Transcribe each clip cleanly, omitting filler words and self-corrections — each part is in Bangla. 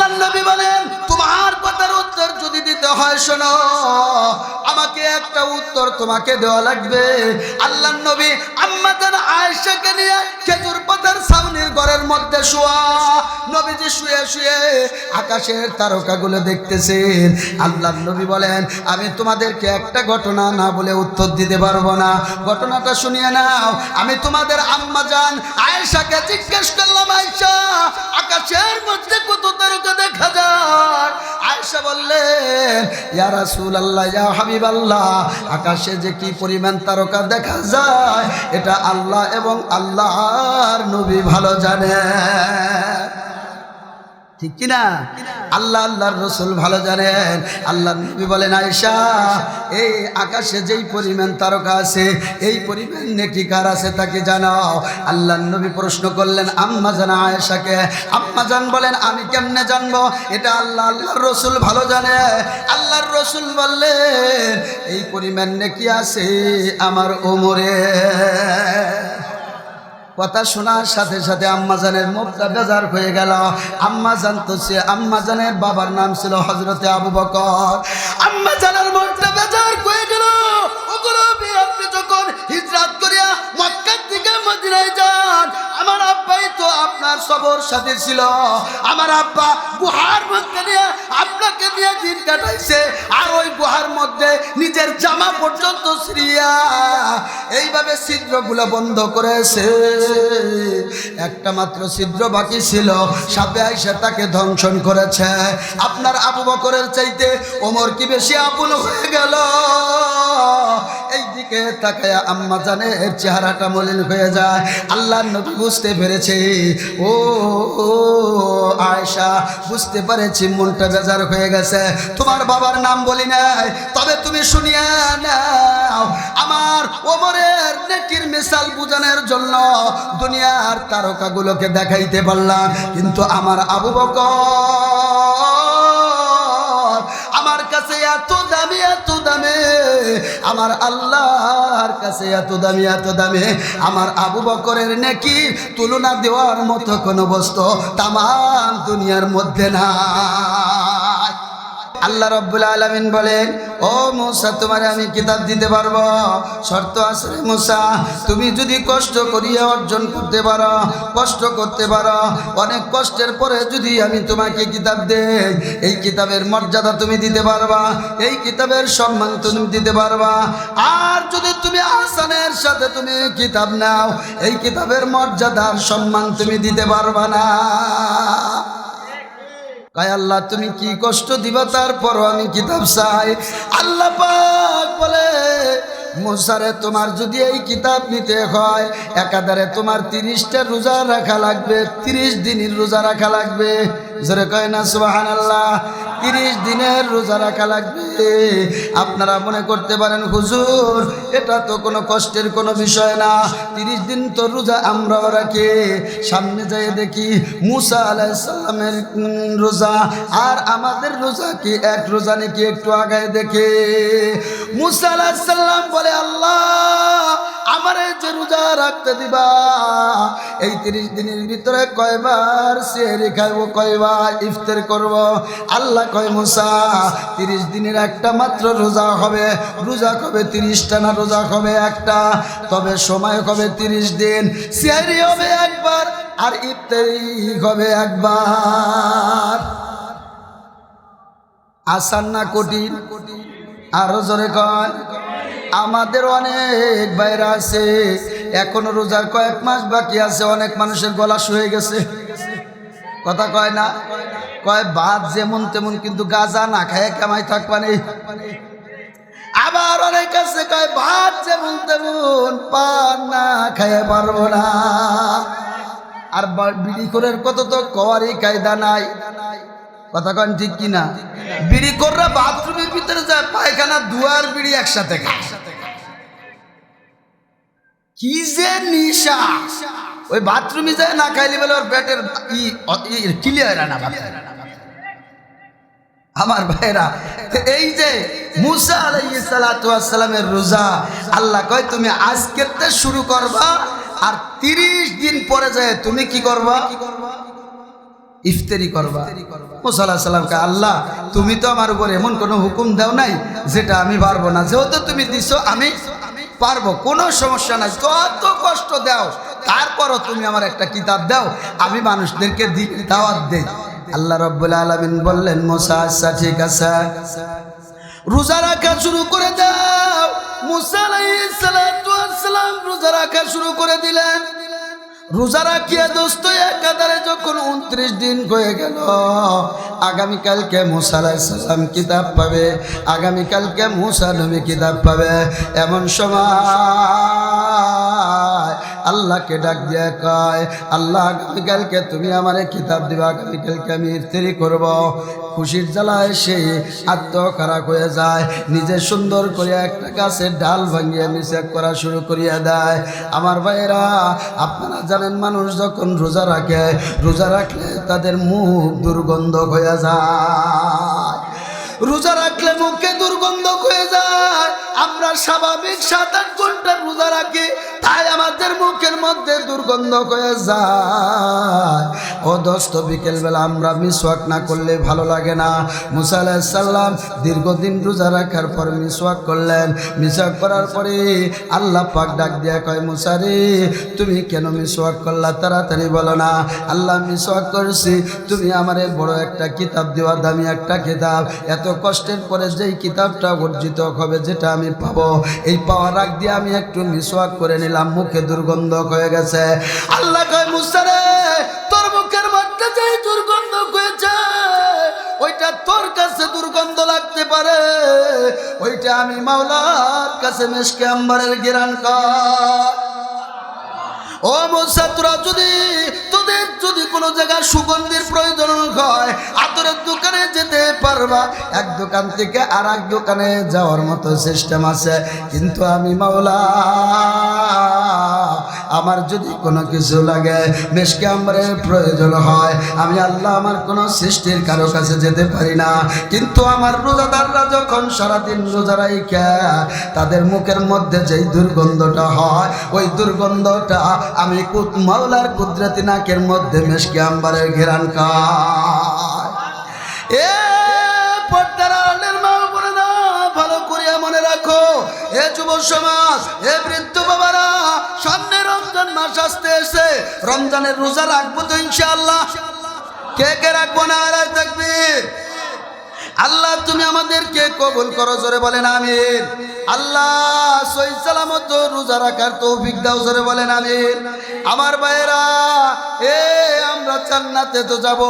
আল্লাহর নবী বলেন তোমার কথার উত্তর যদি দিতে হয় শোনো, আমাকে একটা উত্তর তোমাকে দেওয়া লাগবে। আল্লাহর নবী আম্মা জান আয়েশাকে নিয়ে খেজুর পাতার ছাউনির ঘরের মধ্যে শোয়া, নবীজি শুয়ে শুয়ে আকাশের তারকাগুলো দেখতেছেন। আল্লাহর নবী বলেন আমি তোমাদেরকে একটা ঘটনা না বলে উত্তর দিতে পারবো না, ঘটনাটা শুনিয়ে নাও। আমি তোমাদের আম্মা জান আয়েশাকে জিজ্ঞেস করলাম, আয়েশা আকাশের মধ্যে কত তারকা দেখা যায়? আয়েশা বললেন ইয়া রাসূলুল্লাহ ইয়া হাবিবাল্লাহ, আকাশে যে কি পরিমাণ তারকা দেখা যায় এটা আল্লাহ এবং আল্লাহর নবী ভালো জানে। ঠিক কিনা? আল্লাহ আল্লাহর রসুল ভালো জানেন। আল্লাহর নবী বলেন আয়েশা এই আকাশে যেই পরিমাণ তারকা আছে এই পরিমাণ নেকি কার আছে তাকে জানাও। আল্লাহর নবী প্রশ্ন করলেন আম্মা জান আয়েশাকে। আম্মা জান বলেন আমি কেমনে জানবো, এটা আল্লাহ আল্লাহর রসুল ভালো জানে। আল্লাহর রসুল বললেন এই পরিমাণ নেকি আছে আমার ওমরে। কথা শোনার সাথে সাথে আম্মাজানের মুখটা বেজার হয়ে গেল। আম্মাজান তো সে আম্মাজানের বাবার নাম ছিল হযরতে আবু বকর। আম্মাজানের মুখটা বেজার হয়ে গেল। ওগুলো আপনি যখন হিজরত করিয়া মক্কা থেকে মদিনায় যান, আমার আব্বাই তো আপনার সবর সাথে ছিল। আমার আব্বা গুহার মধ্যে নিয়ে আপনাকে নিয়ে দিন কাটাইছে, আর ওই গুহার মধ্যে নিজের জামা পর্যন্ত ছিঁড়িয়া এইভাবে ছিদ্রগুলো বন্ধ করেছে। একটা মাত্র ছিদ্র বাকি ছিল, সাপে আইসা তাকে ধ্বংসন করেছে। আপনার আবু বকরের চাইতে ওমর কি বেশি আপন হয়ে গেল? এই দিকে তাকায়া আম্মা জানের চেহারাটা মলিন হয়ে যায়। আল্লাহর নবী বুঝতে পেরেছে, ও আয়েশা বুঝতে পেরেছি মনটা বেজার হয়ে গেছে। তোমার বাবার নাম বলি নাই, তবে তুমি শুনিয়ে নাও আমার ওমরের নেকির মিসাল বুঝানোর জন্য দুনিয়ার তারকাগুলোকে দেখাইতে পারলাম, কিন্তু আমার আবু বকর আমার কাছে এত দামি এত দামি, আমার আল্লাহর কাছে এত দামি এত দামি, আমার আবু বকরের নেকি তুলনা দেওয়ার মতো কোনো বস্তু তামাম দুনিয়ার মধ্যে না। আল্লাহ রাব্বুল আলামিন বলেন ও মূসা তোমারে আমি কিতাব দিতে পারবো, শর্ত আছে রে মূসা, তুমি যদি কষ্ট করিয়া অর্জন করতে পারো, কষ্ট করতে পারো, অনেক কষ্টের পরে যদি আমি তোমাকে কিতাব দেই, এই কিতাবের মর্যাদা তুমি দিতে পারবা, এই কিতাবের সম্মান তুমি দিতে পারবা। আর যদি তুমি আহসানের সাথে তুমি কিতাব নাও, এই কিতাবের মর্যাদার সম্মান তুমি দিতে পারবা না। তাই আল্লাহ তুমি কি কষ্ট দিবা তারপরও আমি কিতাব চাই। আল্লাহ পাক বলে মুসারে তোমার যদি এই কিতাব নিতে হয় একাধারে তোমার 30টা রোজা রাখা লাগবে, 30 দিনের রোজা রাখা লাগবে। জোরে কয় না সুবহানাল্লাহ। 30 দিনের রোজা রাখা লাগবে। আপনারা মনে করতে পারেন হুজুর এটা তো কোনো কষ্টের কোনো বিষয় না, 30 দিন তো রোজা আমরাও রাখি। সামনে যাই দেখি মুসা আলাইহিস সালামের রোজা আর আমাদের রোজা কি এক রোজা নাকি একটু আগায় দেখে। মুসা আলাইহিস সালাম বলে আল্লাহ আমারে যে রোজা রাখতে দিবা এই 30 দিনের ভিতরে কয়বার সেহরি খাইব, কয়বার ইফতার করব? আল্লাহ কয় মুসা 30 দিনের একটা মাত্র রোজা হবে। রোজা কবে 30টা না রোজা হবে একটা, তবে সময় কবে 30 দিন, সেহরি হবে একবার আর ইফতারি হবে একবার। আসান না কঠিন? আরো জোরে কয়। আমাদের অনেক বাইরা আছে এখনো রোজার কয়েক মাস বাকি আছে, অনেক মানুষের গলা শুয়ে গেছে। কথা কয় না? কয় ভাত যেমন তেমন কিন্তু গাঁজা না খায় কামাই থাকবা নেই। আবার অনেক আছে কয় ভাত যেমন তেমন পান না খাইয়ে পারবো না। আর বিড়ি করার কত তো কওয়ারই কায়দা নাই। কথা কন ঠিক কিনা? বিড়ি কররা বাথরুমের ভিতরে যায় পায়খানা দুয়ার বিড়ি একসাথে খায়। কি যে নিশা! ওই বাথরুমে যায় না খাইলে বলে ওর পেটের ক্লিয়ার না। আমার ভাইরা এই যে মুসা আলাইহিস সালাতু ওয়াস সালামের রোজা আল্লাহ কয় তুমি আজকেতে শুরু করবা আর 30 দিন পরে যায় তুমি কি করবা? ইফতারি করবা। মুসা আলাইহিস সালামকে আল্লাহ তুমি তো আমার উপর এমন কোনো হুকুম দাও নাই যেটা আমি পারবো না, যেহেতু তুমি দিছো আমি পারবো, কোনো সমস্যা নাই, যত কষ্ট দাও তারপরও তুমি আমার একটা কিতাব দাও, আমি মানুষদেরকে দাওয়াত দেই। আল্লাহ রাব্বুল আলামিন বললেন মুসা আচ্ছা ঠিক আছে, রোজা রাখা শুরু করে দাও। মুসা আলাইহিস সালাম রোজা রাখা শুরু করে দিলেন। রোজা রাখিয়া দোস্ত একাধারে যখন 29 দিন হয়ে গেল, আগামীকালকে মুসা আলাইহিস সালাম কিতাব পাবে, আগামীকালকে মুসা নবী কিতাব পাবে। এমন সময় আল্লাহকে ডাক দিয়ে কয় আল্লাহ আগামীকালকে তুমি আমারে কিতাব দিবা, আগামীকালকে আমি ইফতারি করব। খুশির জ্বালায় সে আত্মখারাপ হয়ে যায়, নিজে সুন্দর করে একটা গাছের ডাল ভাঙিয়ে নিষেধ করা শুরু করিয়া দেয়। আমার ভাইয়েরা আপনারা জানেন মানুষ যখন রোজা রাখে, রোজা রাখলে তাদের মুখ দুর্গন্ধ হয়ে যায়, রোজা রাখলে মুখে দুর্গন্ধ হয়ে যায়। আমরা স্বাভাবিক 7-8 ঘন্টা রোজা রাখি, তাই আমাদের মুখের মধ্যে দুর্গন্ধ হয়ে যায়। ও দোস্ত বিকেলবেলা আমরা মিসওয়াক না করলে ভালো লাগে না। মুসা আলাইহিস সালাম দীর্ঘদিন রোজা রাখার পর মিসওয়াক করলেন। মিসওয়াক করার পরে আল্লাহ পাক ডাক দিয়ে কয় মুসা রে তুমি কেন মিসওয়াক করলা, তাড়াতাড়ি বলো না। আল্লাহ মিসওয়াক করছি, তুমি আমারে বড় একটা কিতাব দেওয়া, দামি একটা কিতাব, এত কষ্টের পরে যেই কিতাবটা অর্জিত হবে, যেটা আমি পাবো, এই পাওয়ার আগ দিয়ে আমি একটু মিসওয়াক করে নিলাম, মুখে দুর্গন্ধ হয়ে গেছে। আল্লাহ কয় মুসা রে তোর মুখের মধ্যে যেই দুর্গন্ধ হয়েছে ওইটা তোর কাছে দুর্গন্ধ লাগতে পারে, ওইটা আমি মাওলার কাছে মেশকে আম্বারের ঘ্রাণ কর। ও মুসা তোরা তোদের যদি কোনো জায়গায় সুগন্ধির প্রয়োজন হয় আতরের দোকানে যেতে পারবা, এক দোকান থেকে আর এক দোকানে যাওয়ার মতো সিস্টেম আছে, কিন্তু আমি মাওলা আমার যদি কোনো কিছু লাগে মেশকে আম্বারের প্রয়োজন হয়, আমি আল্লাহ আমার কোনো সৃষ্টির কারো কাছে যেতে পারি না। কিন্তু আমার রোজাদাররা যখন সারাদিন রোজা রাখে তাদের মুখের মধ্যে যেই দুর্গন্ধটা হয়, ওই দুর্গন্ধটা আমি মাওলার কুদরতি নাকের মধ্যে মেশকে আম্বারের ঘেরান খায়। এ পর্দার আড়ালের মা বোনেরা ভালো করিয়া মনে রাখো, এ যুব সমাজ, এ বৃদ্ধ বাবারা, সামনে রমজান মাস আসতে এসে রমজানের রোজা রাখবো তো ইনশাআল্লাহ। কে কে রাখবো না? আর তাকবীর। আল্লাহ তুমি আমাদেরকে কবুল করো, জোরে বলেন আমিন। আল্লাহ সহি সালামত রোজা রাখার তৌফিক দাও, জোরে বলেন আমিন। আমার ভাইয়েরা আমরা জান্নাতে তো যাব,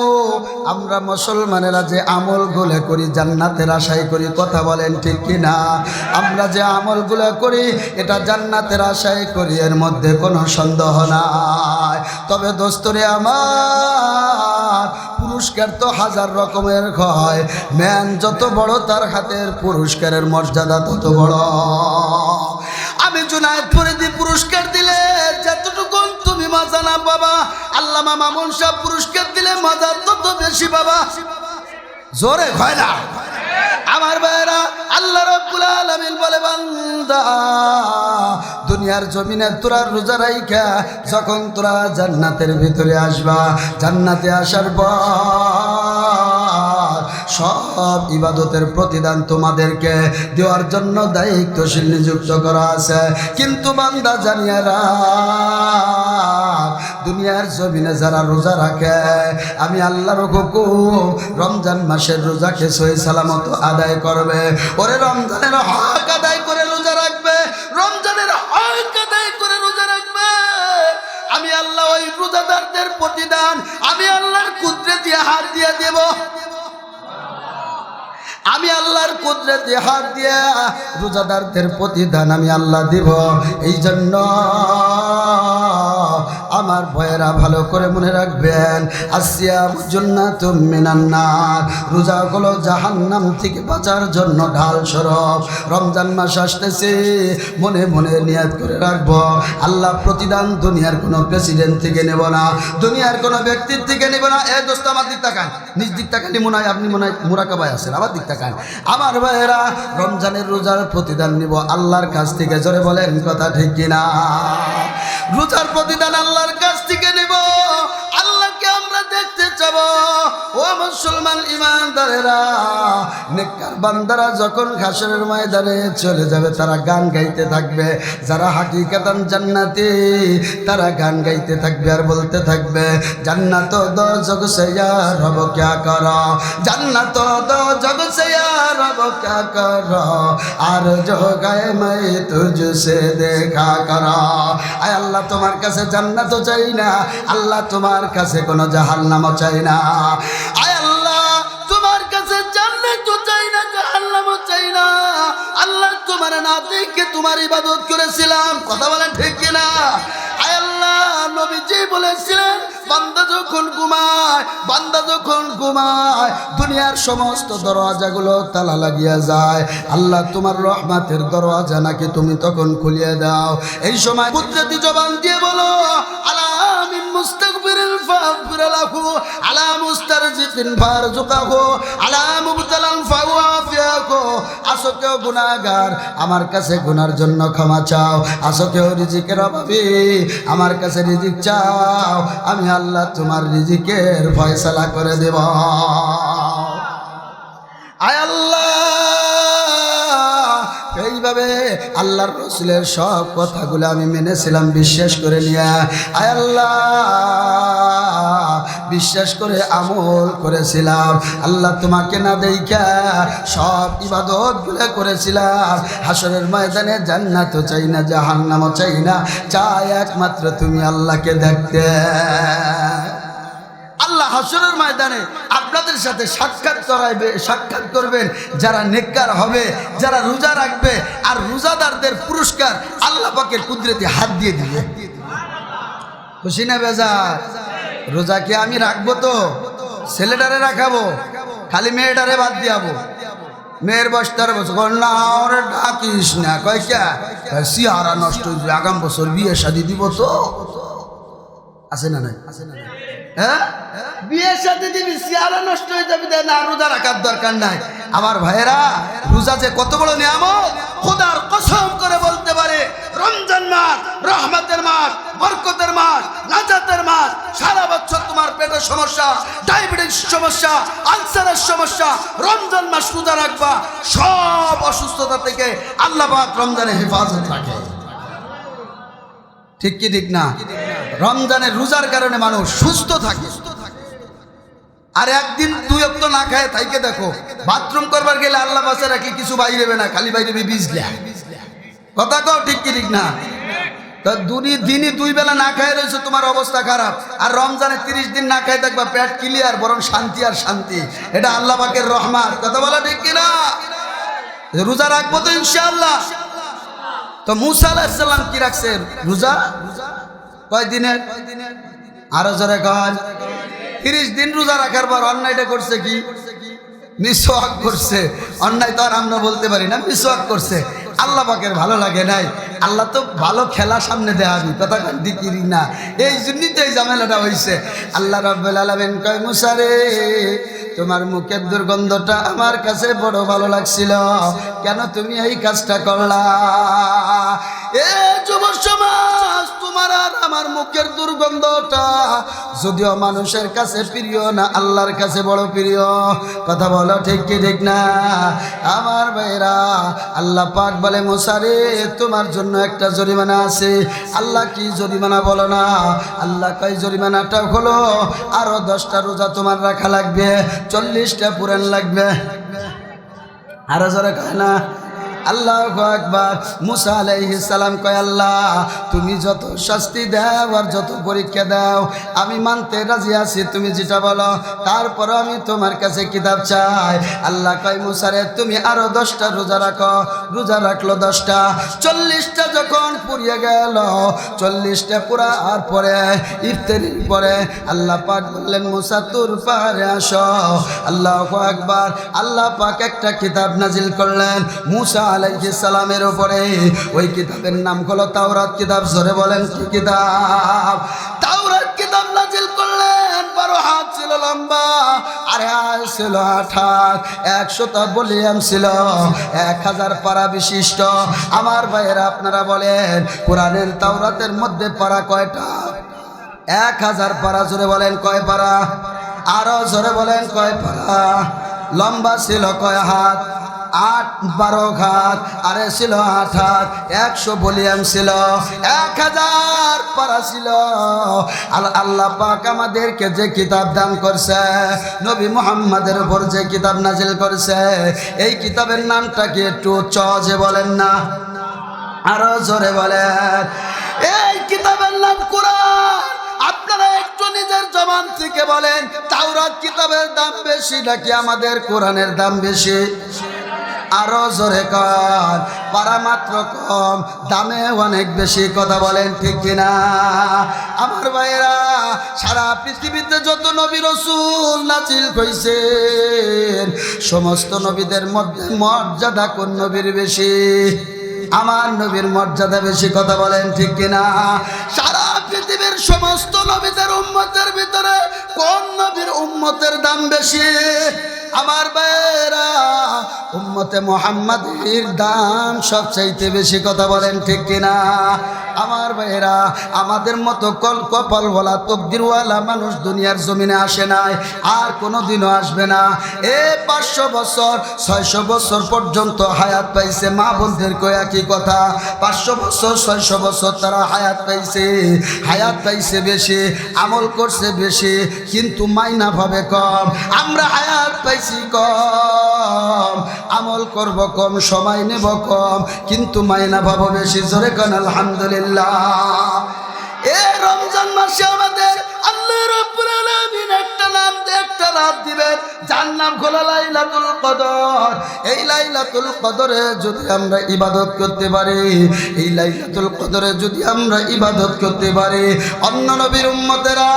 আমরা মুসলমানেরা যে আমলগুলো করি জান্নাতের আশাই করি, কথা বলেন ঠিক কিনা? আমরা যে আমলগুলো করি এটা জান্নাতের আশাই করি, এর মধ্যে কোনো সন্দেহ নাই। তবে দোস্তরে আমার পুরস্কার তো হাজার রকমের হয়, ম্যান যত বড় তার হাতের পুরস্কারের মর্যাদা তত বড়। আমি জুনায়েদ ফরিদি পুরস্কার দিলে যতটুকু তুমি মজা না পাবা, আল্লামা মামুন সাহেব পুরস্কার দিলে মজা তত বেশি পাবা। জোরে হয় না আমার ভাইরা? আল্লাহ রাব্বুল আলামিন বলে বান্দা দুনিয়ার জমিনে তোরা রোজা রাইখা যখন তোরা জান্নাতের ভিতরে আসবা, জান্নাতে আসার পর সব ইবাদতের প্রতিদান তোমাদেরকে দেওয়ার জন্য দায়িত্বশীল নিযুক্ত করা আছে। কিন্তু বান্দা জানিয়ে রাখ, দুনিয়ার জমিনে যারা রোজা রাখে আমি আল্লাহর হুকুম রমজান মাসের রোজাকে সহি সালামত আদায় করবে। ওরে রমজানের হক আদায় করে রোজা রাখবে, রমজানের হক আদায় করে রোজা রাখবে। আমি আল্লাহ ওই রোজাদারদের প্রতিদান আমি আল্লাহর কুদরতি হাত দিয়ে দেব, আমি আল্লাহর কুদরতি হাত দিয়ে রোজাদারদের প্রতিদান আমি আল্লাহ দিব। এই জন্য আমার ভাইয়েরা ভালো করে মনে রাখবেন, আসিয়াম জান্নাতুম মিনান নার, রোজা হলো জাহান্নাম থেকে বাঁচার জন্য ঢাল স্বরূপ। রমজান মাস আসতেছে, মনে মনে নিয়ত করে রাখবো আল্লাহ প্রতিদান দুনিয়ার কোনো প্রেসিডেন্ট থেকে নেব না, দুনিয়ার কোনো ব্যক্তির থেকে নেব না। এ দোস্ত আমার দিক তাকান, নিজ দিক তাকানি মনে হয় আপনি মনে হয় মুরাকাবায় আছেন, আমার দিক তাকান। আমার ভাইয়েরা রমজানের রোজার প্রতিদান নিব আল্লাহর কাছ থেকে, জোরে বলেন কথা ঠিক কিনা? রোজার প্রতিদান আল্লাহর কাছ থেকে নিব। আল্লাহকে আমরা দেখতে চাই। যাব। ও মুসলমান ইমানদারেরা, নেককার বান্দারা যখন হাসরের ময়দানে চলে যাবে তারা গান গাইতে থাকবে। যারা হাকিকাতান জান্নাতি তারা গান গাইতে থাকবে আর বলতে থাকবে, জান্নাত দো জগ সে ইয়ার রব ক্যা করা, জান্নাত দো জগ সে ইয়ার রব ক্যা করা, আর জো গায়ে मैं तुझसे দেখা করা। আয় আল্লাহ তোমার কাছে জান্নাতও চাই না, আল্লাহ তোমার কাছে কোনো জাহান্নামও চাই না। আয় আল্লাহ তোমার কাছে জান্নাতও চাই না, জাহান্নামও চাই না। আল্লাহ তোমার না দেখে তোমার ইবাদত করেছিলাম, কথা বলেন ঠিক কিনা? আয় আল্লাহ নবীজি বলেছিলেন, বান্দা যখন ঘুমায় দুনিয়ার সমস্ত দরওয়াজাগুলো তালা লাগিয়া যায়, আল্লাহ তোমার রহমতের দরওয়াজা নাকি তুমি তখন খুলিয়ে দাও। এই সময় কুদরতি জবান দিয়ে বলো, আলা মিন মুস্তাগফিরিন ফাগফির লাহু, আলা মুস্তারজিকিন ফারজুকাহু, আলা মুবতালান ফাওয়াফিয়াহু। আসো কেউ গুনাহগার, আমার কাছে গুনার জন্য ক্ষমা চাও। আসো কেউ রিজিকের অভাবী, আমার কাছে রিজিক চাও, আমি আল্লাহ তোমার রিজিকের ফয়সালা করে দেব। আয় আল্লাহ এইভাবে আল্লাহর রাসূলের সব কথাগুলো আমি মেনেছিলাম, বিশ্বাস করে নিয়ে আয় আল্লাহ বিশ্বাস করে আমল করেছিলাম। আল্লাহ তোমাকে না দেখা সব ইবাদতগুলো করেছিলাম। হাসরের ময়দানে জান্নাতও চাই না, জাহান্নামও চাই না, চাই একমাত্র তুমি আল্লাহকে দেখতে। আল্লাহ হাসরের ময়দানে আপনাদের সাথে সাক্ষাৎ করবেন যারা নেককার হবে, যারা রোজা রাখবে, আর রোজাদারদের পুরস্কার আল্লাহ পাকের কুদরতি হাত দিয়ে দিবে। খুশি না বেজার? রোজা কি আমি রাখবো? তো ছেলেটারে রাখাবো, খালি মেয়েটারে বাদ দিয়াবো। মেয়ের বয়স 13 বছর, না ওরে ডাকিস না, কয় কে সিহারা নষ্ট হয়ে যাবে, আগাম বছর বিয়ে শাদী দিব। তো আছে না নাই? হ্যাঁ, বিয়ের সাথে দিবি, সিয়ারা নষ্ট হয়ে যাবে, না রোজা রাখার দরকার নাই। আমার ভাইয়েরা, রোজা যে কত বড় নিয়ামত, খোদার কসম করে বলতে পারে, রমজান মাস রহমতের মাস, বরকতের মাস, নাজাতের মাস। সারা বছর তোমার পেটের সমস্যা, ডায়াবেটিস সমস্যা, আলসারের সমস্যা, রমজান মাস রোজা রাখবা, সব অসুস্থতা থেকে আল্লাহ পাক রমজানে হেফাজত রাখে। ঠিক কি ঠিক না? রমজানের রোজার কারণে মানুষ সুস্থ থাকে। আর একদিন 2 ওয়াক্ত না খায় তাইকে দেখো, বাথরুম করবার গেলে আল্লাহ পাশে রাখি কিছু বাইরেবে না, খালি বাইরেবে বিজলা। কথা কও ঠিক কি ঠিক না? তো দিনই 2 বেলা না খায় রয়েছে, তোমার অবস্থা খারাপ। আর রমজানে 30 দিন না খায় দেখবা পেট ক্লিয়ার, বরং শান্তি আর শান্তি। এটা আল্লাহ পাকের রহমত। কথা বলা ঠিক কিনা? রোজা রাখবো তো ইনশাআল্লাহ। তো মুসা আলাইহিস সালাম কি রাখছেন? রোজা কয় দিনের? আরো জোরে কয়। 30 দিন রোজা রাখার পর অন্যায়টা করছে কি? মিসওয়াক করছে। অন্যায় তো আর আমরা বলতে পারি না, মিসওয়াক করছে। আল্লাহ পাকের ভালো লাগে নাই। আল্লাহ তো ভালো খেলা সামনে দেখাবি, কথা দিকিরি না। এই জন্যই তো এই ঝামেলাটা হয়েছে। আল্লাহ রাব্বুল আলামিন কয়, মুসা রে, তোমার মুখের দুর্গন্ধটা আমার কাছে বড় ভালো লাগছিল, কেন তুমি এই কাজটা করলা? এ যুব সমাজ, তোমার আর আমার মুখের দুর্গন্ধটা যদিও মানুষের কাছে প্রিয় না, আল্লাহর কাছে বড় প্রিয়। কথা বলো ঠিক কি ঠিক না? আমার ভাইরা, আল্লাহ পাক বলে, মুসা রে, তোমার জন্য একটা জরিমানা আছে। আল্লাহ কি জরিমানা বলো না? আল্লাহ কয় জরিমানাটা হলো আরো 10টা রোজা তোমার রাখা লাগবে, 40টা পুরান লাগবে। আরো জোরে কয় না? আল্লাহু আকবার। মুসা আলাইহিস সালাম কয়, আল্লাহ তুমি যত শাস্তি দাও আর যত পরীক্ষা দাও আমি মানতে রাজি আছি, তুমি যেটা বলো। তারপর আমি তোমার কাছে কিতাব চাই। আল্লাহ কয়, মুসা রে, তুমি আরো 10টা রোজা রাখো। রোজা রাখলো 10টা, 40টা যখন পুরিয়ে গেল, 40টা পুরার পরে ইফতারির পরে আল্লাহ পাক বললেন, মুসা তোর পাহাড়ে আসো। আল্লাহু আকবার। আল্লাহ পাক একটা কিতাব নাজিল করলেন মুসা আলাইহিস সালামের উপরে। ওই কিতাবের নাম হলো তাওরাত কিতাব। জোরে বলেন কি কিতাব? তাওরাত কিতাব নাজিল করলেন। 12 হাত ছিল লম্বা, আর ছিল 8 হাত, 100টা ভলিউম ছিল, 1000 পারা বিশিষ্ট। আমার ভাইয়েরা, আপনারা বলেন কোরআনের তাওরাতের মধ্যে পারা কয়টা? 1000 পারা। জোরে বলেন কয় পারা? আরো জোরে বলেন কয় পারা? লম্বা ছিল কয় হাত? 8-12 হাত। আরে ছিল 8 হাত। 100 ভলিউম ছিল, 1000 পারা ছিল। আল্লাহ পাক আমাদেরকে যে কিতাব দান করছে, নবী মুহাম্মাদের উপর যে কিতাব নাজিল করছে, এই কিতাবের নামটা কি একটু যে বলেন না? আরো জোরে বলেন। এই কিতাবের নাম কোরআন। আপনারা একটু নিজের জবান থেকে বলেন, তাওরাত কিতাবের দাম বেশি নাকি আমাদের কোরআনের দাম বেশি? আরো জোরে কর। পারা মাত্র কম, দামে অনেক বেশি। কথা বলেন ঠিক কিনা? আমার ভাইরা, সারা পৃথিবীতে যত নবী রাসূল নাজিল হইছেন, সমস্ত নবীদের মধ্যে মর্যাদা কোন নবীর বেশি? আমার নবীর মর্যাদা বেশি। কথা বলেন ঠিক কিনা? সারা পৃথিবীর সমস্ত নবীদের উম্মতের ভিতরে কোন নবীর উম্মতের দাম বেশি? আমার ভাইরা, উম্মতে মুহাম্মাদের দাম সবচাইতে বেশি। কথা বলেন ঠিক কিনা? আমার ভাইরা, আমাদের মতো কপালওয়ালা তকদিরওয়ালা মানুষ দুনিয়ার জমিনে আসে নাই, আর কোনোদিনও আসবে না। 500 বছর 600 বছর পর্যন্ত হায়াত পাইছে মা বোনদের কয়া কি কথা? 500 বছর 600 বছর তারা হায়াত পাইছে বেশি, আমল করছে বেশি, কিন্তু মাইনা পাবে কম। আমরা হায়াত পাইছি কম, আমল করব কম, সময় নেব কম, কিন্তু মাইনা পাবো বেশি। জোরে কোন আলহামদুলিল্লাহ। এই রমজান মাসে আমাদের আল্লাহ রাব্বুল আলামিন একটা রাত দিবেন, যার নাম হলো লাইলাতুল কদর। এই লাইলাতুল কদরে যদি আমরা ইবাদত করতে পারি, এই লাইলাতুল কদরে যদি আমরা ইবাদত করতে পারি, অন্য নবীর উম্মতেরা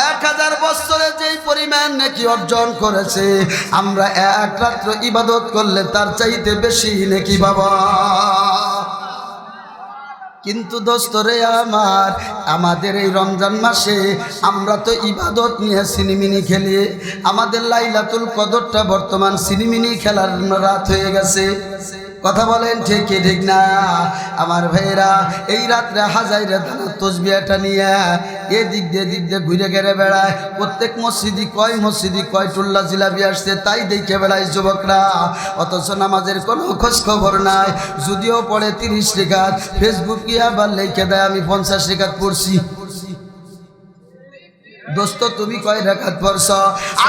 1000 বছরে যেই পরিমাণ নেকি অর্জন করেছে, আমরা এক রাত্র ইবাদত করলে তার চাইতে বেশি নেকি বাবা। কিন্তু দোস্তরে আমার, আমাদের এই রমজান মাসে আমরা তো ইবাদত নিয়ে সিনেমিনি খেলি। আমাদের লাইলাতুল কদরটা বর্তমান সিনেমিনি খেলার রাত হয়ে গেছে। কথা বলেন ঠিক কি ঠিক না? আমার ভাইরা, এই রাত্রে হাজাইরা দানা তসবিহাটা নিয়ে এদিক দিয়ে ঘুরে ঘেরে বেড়ায়। প্রত্যেক মসজিদি কয় টুল্লা জিলাপি আসছে তাই দেখে বেড়ায় যুবকরা, অথচ নামাজের কোনো খোঁজ খবর নাই। যদিও পড়ে 30 রাকাত, ফেসবুকে আবার লিখে দেয় আমি 50 রাকাত পড়ছি। দোস্ত, তুমি কয় রাকাত পড়ছ?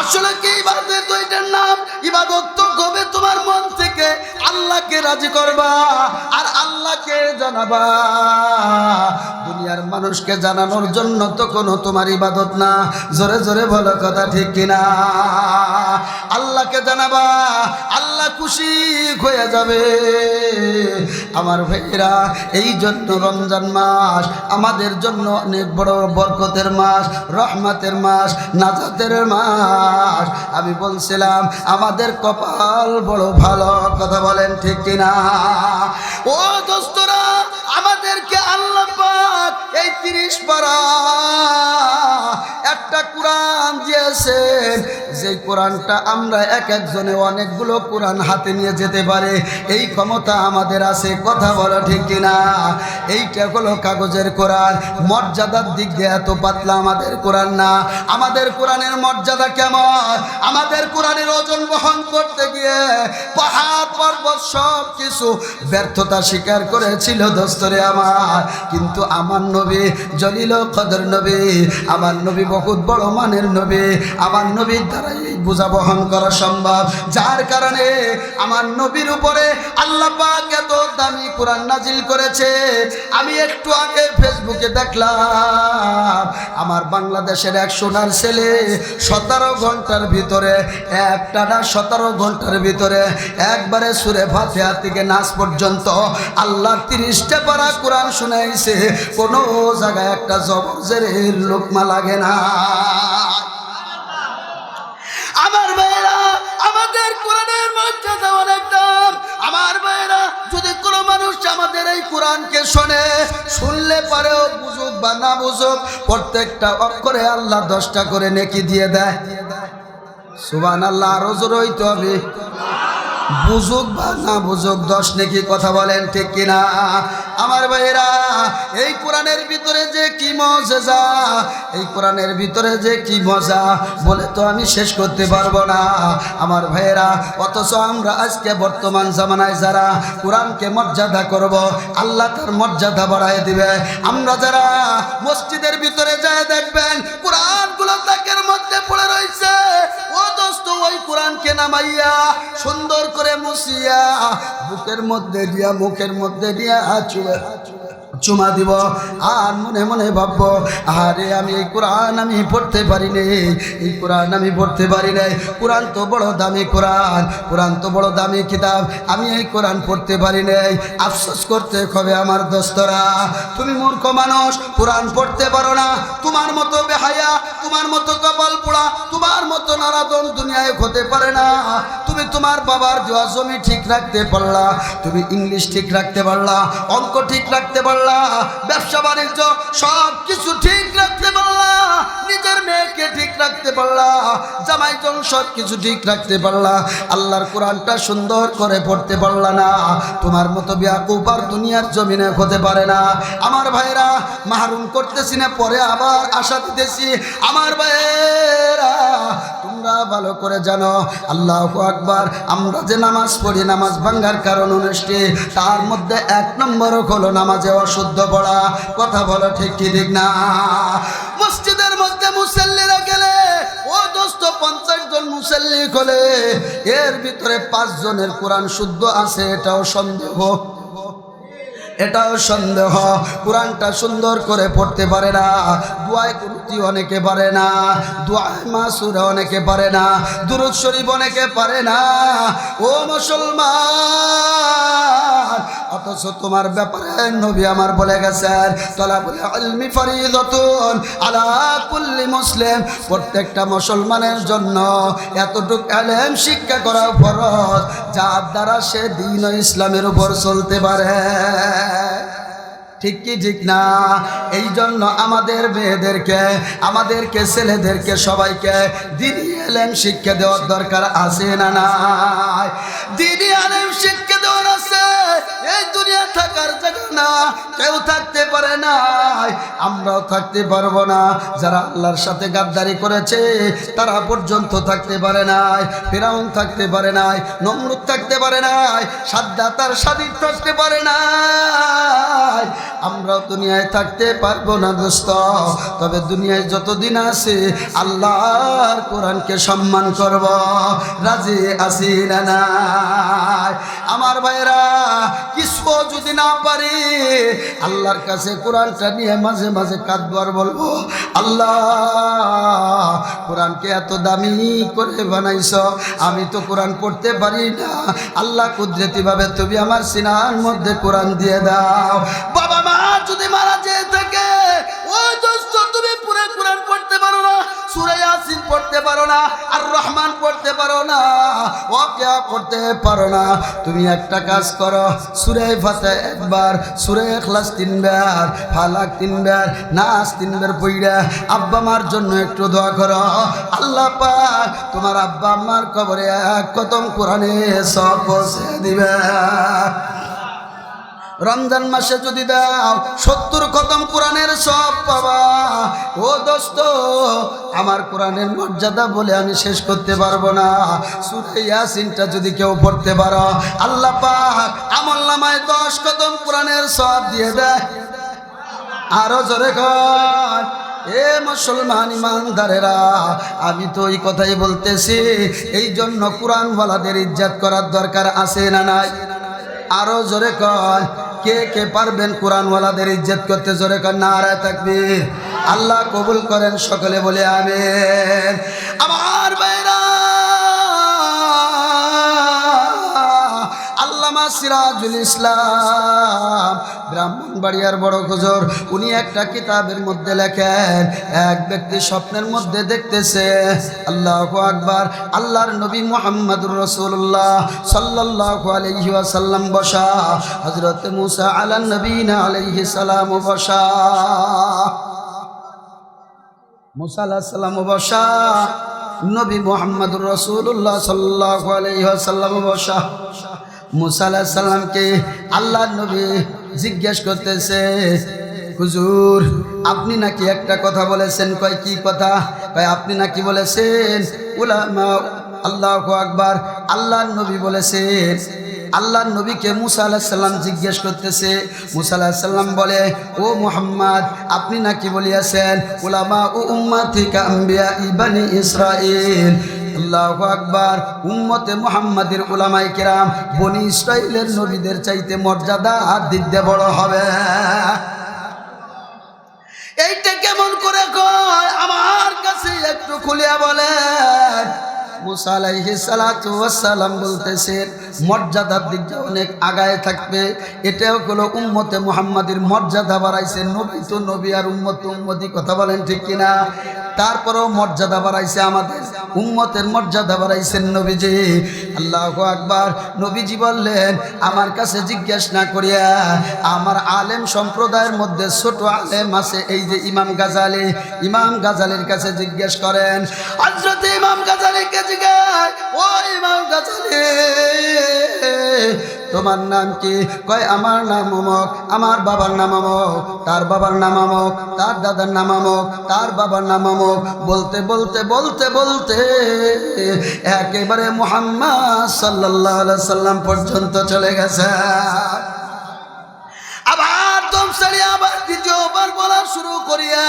আসলে কি ইবাদত? ওইটার নাম ইবাদত তো হবে তোমার মন থেকে। আল্লাহকে রাজি করবা আর আল্লাহকে জানাবা। দুনিয়ার মানুষকে জানানোর জন্য তো কোনো তোমার ইবাদত না। জোরে জোরে বলো কথা ঠিক কিনা? আল্লাহকে জানাবা, আল্লাহ খুশি হয়ে যাবে। আমার ভাইরা, এই জন্য রমজান মাস আমাদের জন্য অনেক বড় বরকতের মাস, রহমতের মাস, নাজাতের মাস। আমি বলছিলাম আমাদের কপাল বড় ভালো। কথা বলেন ঠিক কিনা? ও দোস্তরা, আমাদেরকে আল্লাহ পাক এই 30 পারা একটা কোরআন দিয়েছেন, যে কোরআনটা আমরা এক একজনে অনেকগুলো কোরআন হাতে নিয়ে যেতে পারে এই ক্ষমতা আমাদের আছে। কথা বলো ঠিক কিনা? এইটা হলো কাগজের কোরআন। মর্যাদার দিক দিয়ে এত পাতলা আমাদের কোরআন না। আমাদের কোরআনের মর্যাদা কেমন? আমাদের কোরআনের ওজন বহন করতে গিয়ে পাহাড় পর্বত সব কিছু ব্যর্থতা স্বীকার করেছিল দোস্তরে আমার। কিন্তু আমার নবী জলিল কদর নবী, আমার নবী বহুত বড় মানের নবী। আমার নবীর দ্বারাই বোঝা বহন করা সম্ভব, যার কারণে আমার নবীর উপরে আল্লাহ পাক এত দামি কোরআন নাজিল করেছে। আমি একটু আগে ফেসবুকে দেখলাম আমার বাংলাদেশের এক সোনার ছেলে 17 ঘন্টার ভিতরে, একটানা 17 ঘন্টার ভিতরে একবারে সূরা ফাতিহা থেকে নাস পর্যন্ত আল্লাহর 30টা পারা কোরআন শুনাইছে। কোনো জায়গায় একটা জবরের লোকমা লাগে না। আমার ভাইরা, আমাদের কোরআনের মর্যাদা অনেক দাম। আমার ভাইরা, যদি কোনো মানুষ আমাদের এই কোরআনকে শুনলে পারেও বুঝুক বা না বুঝুক, প্রত্যেকটা অক্ষরে আল্লাহ 10টা করে নেকি দিয়ে দেয়। সুবহানাল্লাহ। আরো জোরে হইতে হবে। বুঝুক বা না বুঝুক 10 নেকি, কথা বলেন ঠিক কিনা আমার ভাইয়েরা? এই কোরআনের ভিতরে যে কি মজা, এই কোরআনের ভিতরে যে কি মজা বলে তো আমি শেষ করতে পারবো না আমার ভাইয়েরা। অথচ আমরা আজকে বর্তমান জামানায় যারা কোরআনকে মর্যাদা করব, আল্লাহ তার মর্যাদা বাড়ায় দিবে। আমরা যারা মসজিদের ভিতরে যায় দেখবেন কোরআনগুলো তাকের মধ্যে পড়ে রয়েছে, ও দোস্ত ওই কোরআনকে নামাইয়া সুন্দর করে মুছিয়া বুকের মধ্যে দিয়া মুখের মধ্যে দিয়া চুমা দিব, আর মনে মনে ভাববো আরে আমি এই কোরআন আমি পড়তে পারি নাই, এই কোরআন আমি পড়তে পারি নাই। কোরআন তো বড় দামি কোরআন, কোরআন তো বড় দামি কিতাব, আমি এই কোরআন পড়তে পারি নাই। আফসোস করতে হবে আমার দোস্তরা, তুমি মূর্খ মানুষ, কোরআন পড়তে পারো না। তোমার মতো বেহায়া, তোমার মতো কপাল পোড়া, তোমার মতো নারাদন দুনিয়ায় হতে পারে না। তুমি তোমার বাবার দেওয়া জমি ঠিক রাখতে পারলা, তুমি ইংলিশ ঠিক রাখতে পারলা, অঙ্ক ঠিক রাখতে পারলা, ব্যবসা বাণিজ্য সব কিছু ঠিক রাখতে পারলা, নিজের মেয়েকে ঠিক রাখতে পারলা, জামাইজন সব কিছু ঠিক রাখতে পারলা, আল্লাহর কোরআনটা সুন্দর করে পড়তে পারলা না। তোমার মতো বেয়াকুব আর দুনিয়ার জমিনে হতে পারে না আমার ভাইরা। মাহরুম করতেছি না, পরে আবার আশা দিতেছি আমার ভাইরা। তোমরা ভালো করে জানো আল্লাহু আকবার, আমরা যে নামাজ পড়ি নামাজ ভাঙ্গার কারণ 19টি, তার মধ্যে 1 নম্বর হলো নামাজে অশুদ্ধ পড়া। কথা বলো ঠিক কি ঠিক না? মসজিদের মধ্যে মুসল্লিরা গেলে ও দোস্ত 50 জন মুসল্লি হলে এর ভিতরে 5 জনের কোরআন শুদ্ধ আছে, এটাও সন্দেহ, এটাও সন্দেহ। কোরআনটা সুন্দর করে পড়তে পারে না, দুআয়ে কুনুতি অনেকে পারে না, দুআয়ে মাসুরা অনেকে পারে না, দুরূদ শরীফ অনেকে পারে না। ও মুসলমান, অথচ তোমার ব্যাপারে নবী আমার বলে গেছেন তালাবুল ইলমি ফরিদাতুন আলা কুল্লি মুসলিম, প্রত্যেকটা মুসলমানের জন্য এতটুকু ইলম শিক্ষা করা ফরজ যার দ্বারা সে দ্বীন ও ইসলামের উপর চলতে পারে। ঠিক কি ঠিক না? এই জন্য আমাদের মেয়েদেরকে, আমাদেরকে ছেলেদেরকে সবাইকে দ্বীনি ইলম শিক্ষা দেওয়ার দরকার আছে না নাই? দ্বীনি ইলম শিক্ষা দেওয়ার আছে। এই দুনিয়া থাকার জায়গা না, কেউ থাকতে পারে না, আমরাও থাকতে পারবো না। যারা আল্লাহর সাথে গাদ্দারি করেছে তারা পর্যন্ত থাকতে পারে নাই, ফিরাউন থাকতে পারে নাই, নমরুদ থাকতে পারে নাই, সাদ্দাত আর সাদিদ থাকতে পারে নাই। আমরাও দুনিয়ায় থাকতে পারবো না দোস্ত, তবে দুনিয়ায় যতদিন আছে আল্লাহর কোরআনকে সম্মান করব, রাজি আছি না নাই? আমার ভাইরা, কিছু যদি না পারি আল্লাহর কাছে কোরআনটা নিয়ে মাঝে মাঝে কাঁদবো আর বলবো আল্লাহ কোরআনকে এত দামি করে বানাইছ, আমি তো কোরআন পড়তে পারি না, আল্লাহ কুদরতি ভাবে তুমি আমার সিনার মধ্যে কোরআন দিয়ে দাও। বাবা মা যদি মারা যেয়ে থাকে, ওই দোস্ত তুমি পুরো কোরআন পড়তে পারো না, সূরা ইয়াসিন পড়তে পারো না, আর রহমান পড়তে পারো না, ওয়াকিয়া পড়তে পারো না, তুমি একটা কাজ করো, সূরা ফাতিহা একবার, সূরা ইখলাস 3 বার, ফালাক 3 বার, নাস 3 বার পড়া আব্বা মার জন্য একটু দোয়া করো। আল্লাহ পাক তোমার আব্বা আম্মার কবরে 1 খতম কোরআনে সওয়াব পৌঁছে দিবে। রমজান মাসে যদি দাও 70 খতম কোরআনের সওয়াব পাবা। ও দোস্ত, আমার কোরআনের মর্যাদা বলে আমি শেষ করতে পারবো না। সূরা ইয়াসিনটা যদি কেউ পড়তে পারো আল্লাহ পাক আমলনামায় 10 খতম কোরআনের সওয়াব দিয়ে দেয়। আরো জোরে কর এ মুসলমান ইমানদারেরা, আমি তো এই কথাই বলতেছি, এই জন্য কোরআনওয়ালাদের ইজ্জত করার দরকার আছে না নাই? আরো জোরে কর, কে কে পারবেন কোরআনওয়ালাদের ইজ্জত করতে? জোরে কর নারায়ে তাকবীর। আল্লাহ কবুল করেন, সকলে বলে আমিন। আমার ভাইরা, আল্লামা সিরাজুল ইসলাম ব্রাহ্মণবাড়িয়ার বড় হুজুর, উনি একটা কিতাবের মধ্যে লেখেন, এক ব্যক্তি স্বপ্নের মধ্যে দেখতেছে আল্লাহু আকবার, আল্লাহর নবী মুহাম্মদুর রাসূলুল্লাহ সাল্লাল্লাহু আলাইহি ওয়াসাল্লাম বসা, হযরত মুসা আলান নবীনা আলাইহিস সালাম বসা, মুসা আলাইহিস সালাম বসা, নবী মুহাম্মদুর রাসূলুল্লাহ সাল্লাল্লাহু আলাইহি ওয়াসাল্লাম বসা। মুসা আলাইহিস সালামকে আল্লাহর নবী জিজ্ঞেস করতেছে, হুজুর আপনি নাকি একটা কথা বলেছেন। কয় কি কথা? কয় আপনি নাকি বলেছেন উলামা। আল্লাহু আকবার। আল্লাহর নবী বলেছেন। আল্লাহর নবীকে মুসা আলাইহিস সালাম জিজ্ঞেস করতেছে। মুসা আলাইহিস সালাম বলে, ও মুহাম্মদ আপনি নাকি বলিয়াছেন উলামা ও উম্মতিকা আম্বিয়া ইবনি ইসরাইল। আল্লাহু আকবার। উম্মতে মুহাম্মাদের উলামায়ে কেরাম বনি ইসরাইলের নবীদের চাইতে মর্যাদা আর দিক দিয়ে বড় হবে। এইটা কেমন করে কয় আমার কাছে একটু খুলিয়া বলেন। মুসা আলাইহিস সালাতু ওয়াস সালাম বলতেছেন মর্যাদার দিক দিয়ে অনেক আগায় থাকবে। এটাও হলো উম্মতে মুহাম্মাদের মর্যাদা বাড়াইছে। নবী তো নবী আর উম্মত তো উম্মতি, কথা বলেন ঠিক কিনা? তারপরেও মর্যাদা বাড়াইছে, আমাদের উম্মতের মর্যাদা বাড়াইছেন নবীজি। আল্লাহু আকবার। নবীজি বললেন আমার কাছে জিজ্ঞেস না করিয়া আমার আলেম সম্প্রদায়ের মধ্যে ছোট আলেম আছে, এই যে ইমাম গাজালি, ইমাম গাজালির কাছে জিজ্ঞেস করেন। হযরত ইমাম গাজালিকে জিজ্ঞাসা, ও ইমাম গাজালি তোমার নাম কি? কয় আমার নাম অমুক, আমার বাবার নাম অমুক, তার বাবার নাম অমুক, তার দাদার নাম অমুক, তার বাবার নাম অমুক। বলতে বলতে বলতে বলতে একেবারে মুহাম্মদ সাল্লাল্লাহু আলাইহি সাল্লাম পর্যন্ত চলে গেছে। আবার দম ছাড়িয়া আবার দ্বিতীয়বার বলা শুরু করিয়া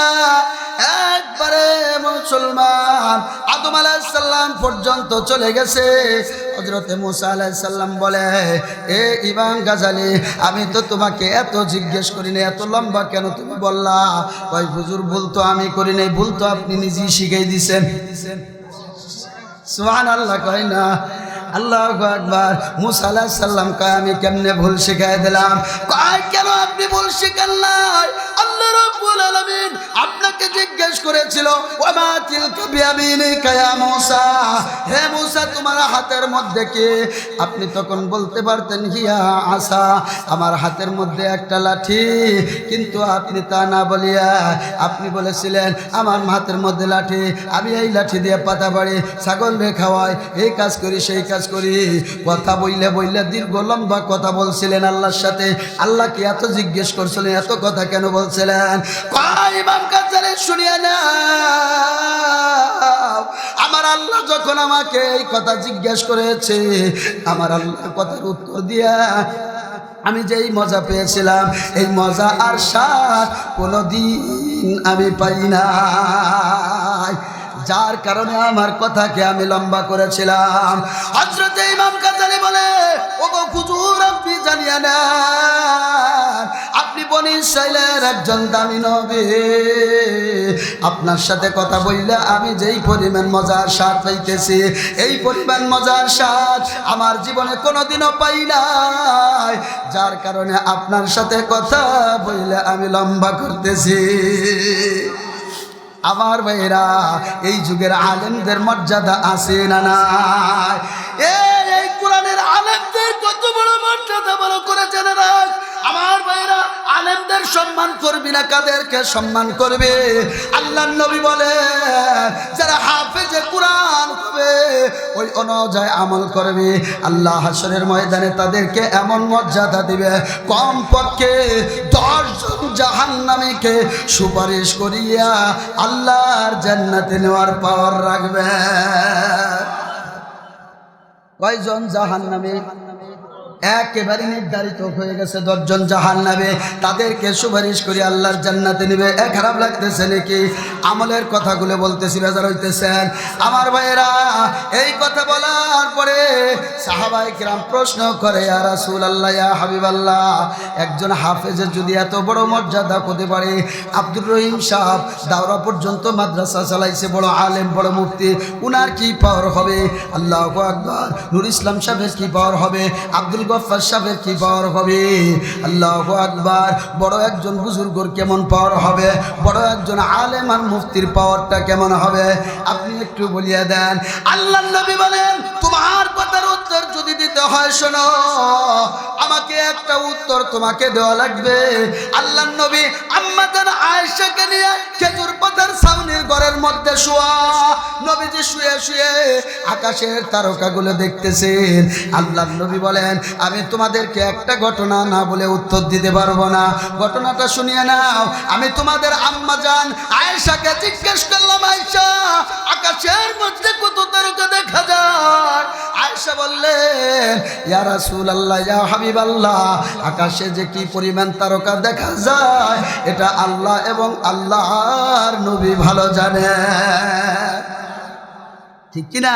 একবারে মুসলমান আদম আলাইহিস সালাম পর্যন্ত চলে গেছে। হযরতে মুসা আলাইহিস সালাম বলে, এ ইমাম গাজালি আমি তো তোমাকে এত জিজ্ঞেস করি না, এত লম্বা কেন তুমি বললা? কয় হুজুর ভুল তো আমি করি নাই, ভুল তো আপনি নিজেই শিখাই দিছেন। সুবহানাল্লাহ কয় না? আল্লাহু আকবার। মুসা আলাইহিস সালাম কয় আমি কেমনে ভুল শিখাই দিলাম? কয় কেন আপনি ভুল শিখান নাই? আল্লাহ রাব্বুল আলামিন আপনাকে জিজ্ঞেস করেছিল ওয়া তিলকা বিয়ামিনিকা ইয়া মুসা, হে মুসা তোমার হাতের মধ্যে কি? আপনি তখন বলতে পারতেন হিয়া আসা, আমার হাতের মধ্যে একটা লাঠি। কিন্তু আপনি তা না বলিয়া আপনি বলেছিলেন আমার হাতের মধ্যে লাঠি, আমি এই লাঠি দিয়ে পাতা বাড়ি, ছাগল রে খাওয়াই, এই কাজ করি সেই কাজ করি। কথা বইলে বইলে দীর্ঘ লম্বা কথা বলছিলেন আল্লাহর সাথে। আল্লাহ কি এত জিজ্ঞেস করছিলেন, এত কথা কেন বলছিলেন? ইমাম গাজালি শুনিয়া না, আমার আল্লাহ যখন আমাকে এই কথা জিজ্ঞেস করেছে, আমার আল্লাহর কথার উত্তর দিয়া আমি যেই মজা পেয়েছিলাম এই মজা আর স্বাদ কোনোদিন আমি পাই না। যার কারণে আমার কথাকে আমি লম্বা করেছিলাম। হযরত ইমাম গাজালি বলে, ওগো হুজুর আপনি জানিয়া না আপনি বনি ইসরাইলের একজন দামি নবী, আপনার সাথে কথা বললে আমি যেই পরিমাণ মজার স্বাদ পাইতেছি এই পরিমাণ মজার স্বাদ আমার জীবনে কোনোদিনও পাই নাই। যার কারণে আপনার সাথে কথা বললে আমি লম্বা করতেছি। আমার ভাইরা এই যুগের আলেমদের মর্যাদা আছে না নাই? এই কোরআনের আলেমদের কত বড় মর্যাদা বড় করে জেনে রাখ। আমার ভাইরা আলেমদের সম্মান করবি না, কাদেরকে সম্মান করবে? আল্লাহর নবী বলে যারা হাফেজে কোরআন হবে ওই অনুযায়ী আমল করবে, আল্লাহ হাশরের ময়দানে তাদেরকে এমন মর্যাদা দিবে কমপক্ষে 10 জন জাহান্নামীকে সুপারিশ করিয়া আল্লাহর জান্নাতে নেওয়ার পাওয়ার রাখবে। কয়জন জাহান্নামী? একেবারে নির্ধারিত হয়ে গেছে 10 জন জাহান্নামে, তাদেরকে সুপারিশ করে আল্লাহর জান্নাতে নেবে। খারাপ লাগতেছে নাকি? আমলের কথাগুলো বলতেছি, বেজার হইতেছেন? আমার ভাইয়েরা এই কথা বলার পরে সাহাবায়ে কিরাম প্রশ্ন করে, ইয়া রাসূলুল্লাহ ইয়া হাবিবাল্লাহ, একজন হাফেজের যদি এত বড় মর্যাদা হতে পারে, আব্দুর রহিম সাহেব দাওরা পর্যন্ত মাদ্রাসা চালাইছে, বড় আলেম বড় মুফতি, উনার কি পাওয়ার হবে? আল্লাহু আকবার। নূর ইসলাম সাহেবের কি পাওয়ার হবে? আব্দুল গফফার সাহেবের কি পাওয়ার হবে? আল্লাহু আকবার। বড় একজন বুজুর্গর কেমন পাওয়ার হবে? বড় একজন আলেম আর মুফতির পাওয়ারটা কেমন হবে? আপনি একটু বলিয়া দেন। আল্লাহর নবী বলেন তোমার কথার উত্তর যদি দিতে হয় শোনো, আমাকে একটা উত্তর তোমাকে দেওয়া লাগবে। আল্লাহর নবী আম্মা জান আয়েশাকে নিয়ে খেজুর পাতার ছাউনির ঘরের মধ্যে শোয়া নবীজি শুয়ে শুয়ে আকাশের তারকাগুলো দেখতেছেন। আল্লাহর নবী বলেন, আমি তোমাদেরকে একটা ঘটনা না বলে উত্তর দিতে পারবো না, ঘটনাটা শুনিয়ে নাও। আমি তোমাদের আম্মা জান আয়েশাকে জিজ্ঞেস করলাম, আয়েশা, আকাশের মধ্যে কত তারকা দেখা যায়? আয়েশা বললেন, ইয়া রাসূলুল্লাহ, ইয়া হাবিবাল্লাহ, আকাশে যে কি পরিমাণ তারকা দেখা যায় এটা আল্লাহ এবং আল্লাহর নবী ভালো জানে। ঠিক কিনা?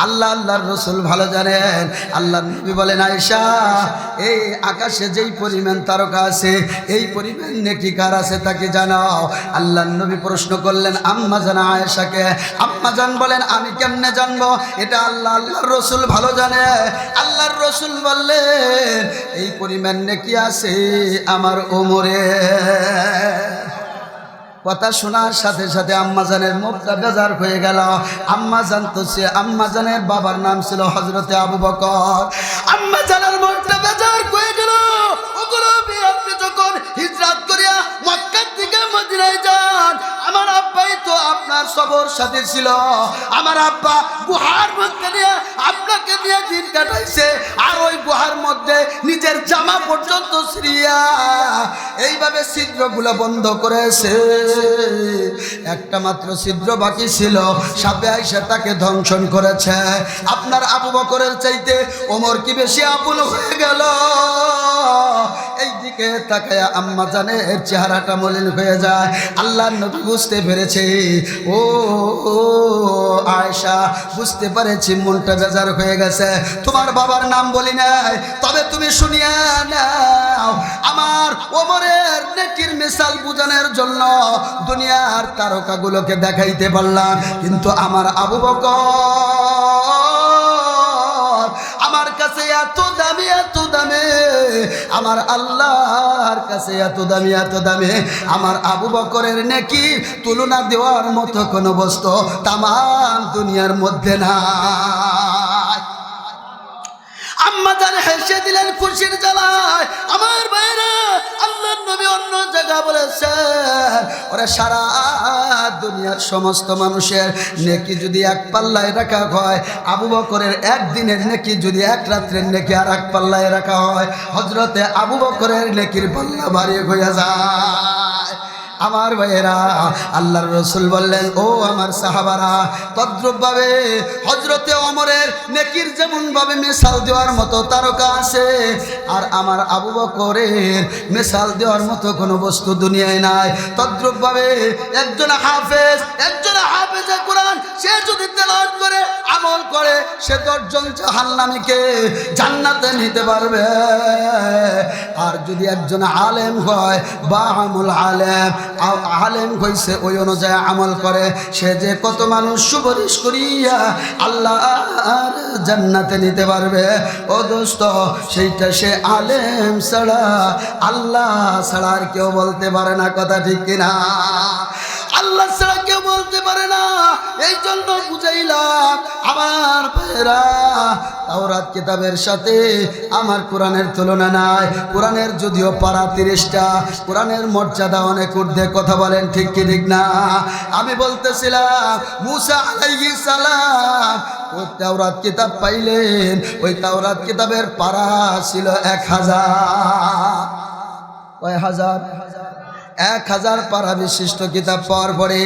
আল্লাহ আল্লাহর রসুল ভালো জানেন। আল্লাহর নবী বলেন, আয়েশা, এই আকাশে যেই পরিমাণ তারকা আছে এই পরিমাণ নেকি কার আছে তাকে জানাও। আল্লাহর নবী প্রশ্ন করলেন আম্মা জান আয়েশাকে। আম্মা জান বলেন, আমি কেমনে জানবো? এটা আল্লাহ আল্লাহর রসুল ভালো জানে। আল্লাহর রসুল বললেন, এই পরিমাণ নেকি আছে আমার ওমরে। কথা শোনার সাথে সাথে আম্মাজানের মুখটা বেজার হয়ে গেল। আম্মাজান তো সে আম্মাজানের বাবার নাম ছিল হযরতে আবু বকর। আম্মাজানের মুখটা বেজার হয়ে গেল। ওগুলো আপনি যখন হিজরত করিয়া মক্কা থেকে মদিনায় যান, আমার আব্বাই তো আপনার সবর সাথে ছিল। আমার আব্বা গুহার মধ্যে নিয়ে আপনাকে দিয়ে দিন কাটাইছে, আর ওই গুহার মধ্যে নিজের জামা পর্যন্ত ছিঁড়িয়া এইভাবে ছিদ্রগুলো বন্ধ করেছে। একটা মাত্র ছিদ্র বাকি ছিল, সাপে আইসা তাকে ধ্বংসন করেছে। আপনার আবু বকরের চাইতে ওমর কি বেশি আপন হয়ে গেল? এই দিকে তাকায়া আম্মা জানের চেহারাটা মলিন হয়ে যায়। আল্লাহর নবী বুঝতে পেরেছে, ও আয়েশা, বুঝতে পেরেছি মনটা বেজার হয়ে গেছে। তোমার বাবার নাম বলি নাই, তবে তুমি শুনিয়া নাও। আমার ওমরের নেকির মিসাল বুঝানোর জন্য দুনিয়ার তারকাগুলোকে দেখাইতে পারলাম, কিন্তু আমার আবু বকর আমার কাছে এত দামি, এত দামি, আমার আল্লাহর কাছে এত দামি, এত দামি। আমার আবু বকরের নেকি তুলনা দেওয়ার মতো কোনো বস্তু তামাম দুনিয়ার মধ্যে নাই। আম্মা জান হেসে দিলেন খুশির জ্বালায়। আমার ভাইরা, আল্লাহর নবী অন্য জায়গা বলেছেন, ওরা সারা দুনিয়ার সমস্ত মানুষের নেকি যদি এক পাল্লায় রাখা হয়, আবু বকরের একদিনের নেকি যদি এক রাত্রের নেকি আর এক পাল্লায় রাখা হয়, হযরতে আবু বকরের নেকির পাল্লা ভারী হয়ে যায়। আমার ভাইয়েরা, আল্লাহর রসুল বললেন, ও আমার সাহাবারা, তদ্রূপভাবে হযরতে ওমরের নেকির যেমন ভাবে মিসাল দেওয়ার মতো তারকা আছে, আর আমার আবু বকরের মিসাল দেওয়ার মতো কোনো বস্তু দুনিয়ায় নাই। তদ্রূপভাবে একজন হাফেজে কোরআন সে যদি তেলাওয়াত করে আমল করে, সে 10 জন জাহান্নামীকে জান্নাতে নিতে পারবে। আর যদি একজন আলেম হয় বা আমল আলেম হইছে ওই অনুযায়ী আমল করে, সে যে কত মানুষ সুপারিশ করিয়া আল্লাহর জান্নাতে নিতে পারবে। ও দোস্ত, সেইটা সে আলেম ছাড়া, আল্লাহ ছাড়া আর কেউ বলতে পারে না। কথা ঠিক কিনা? আল্লাহ ছাড়া কেউ বলতে পারে না। এই জন্য বুঝাইলাম আমার ভাইরা, তাওরাত কিতাবের সাথে আমার কোরআনের তুলনা নাই। কোরআনের যদিও পারা 30টা, কোরআনের মর্যাদা অনেক ঊর্ধ্বে। কথা বলেন ঠিক কি ঠিক না? আমি বলতেছিলাম মুসা আলাইহিস সালাম ওই তাওরাত কিতাব পাইলেন, ওই তাওরাত কিতাবের পারা ছিল 1000। কয় হাজার? 1000 পারা বিশিষ্ট কিতাব পাওয়ার পরে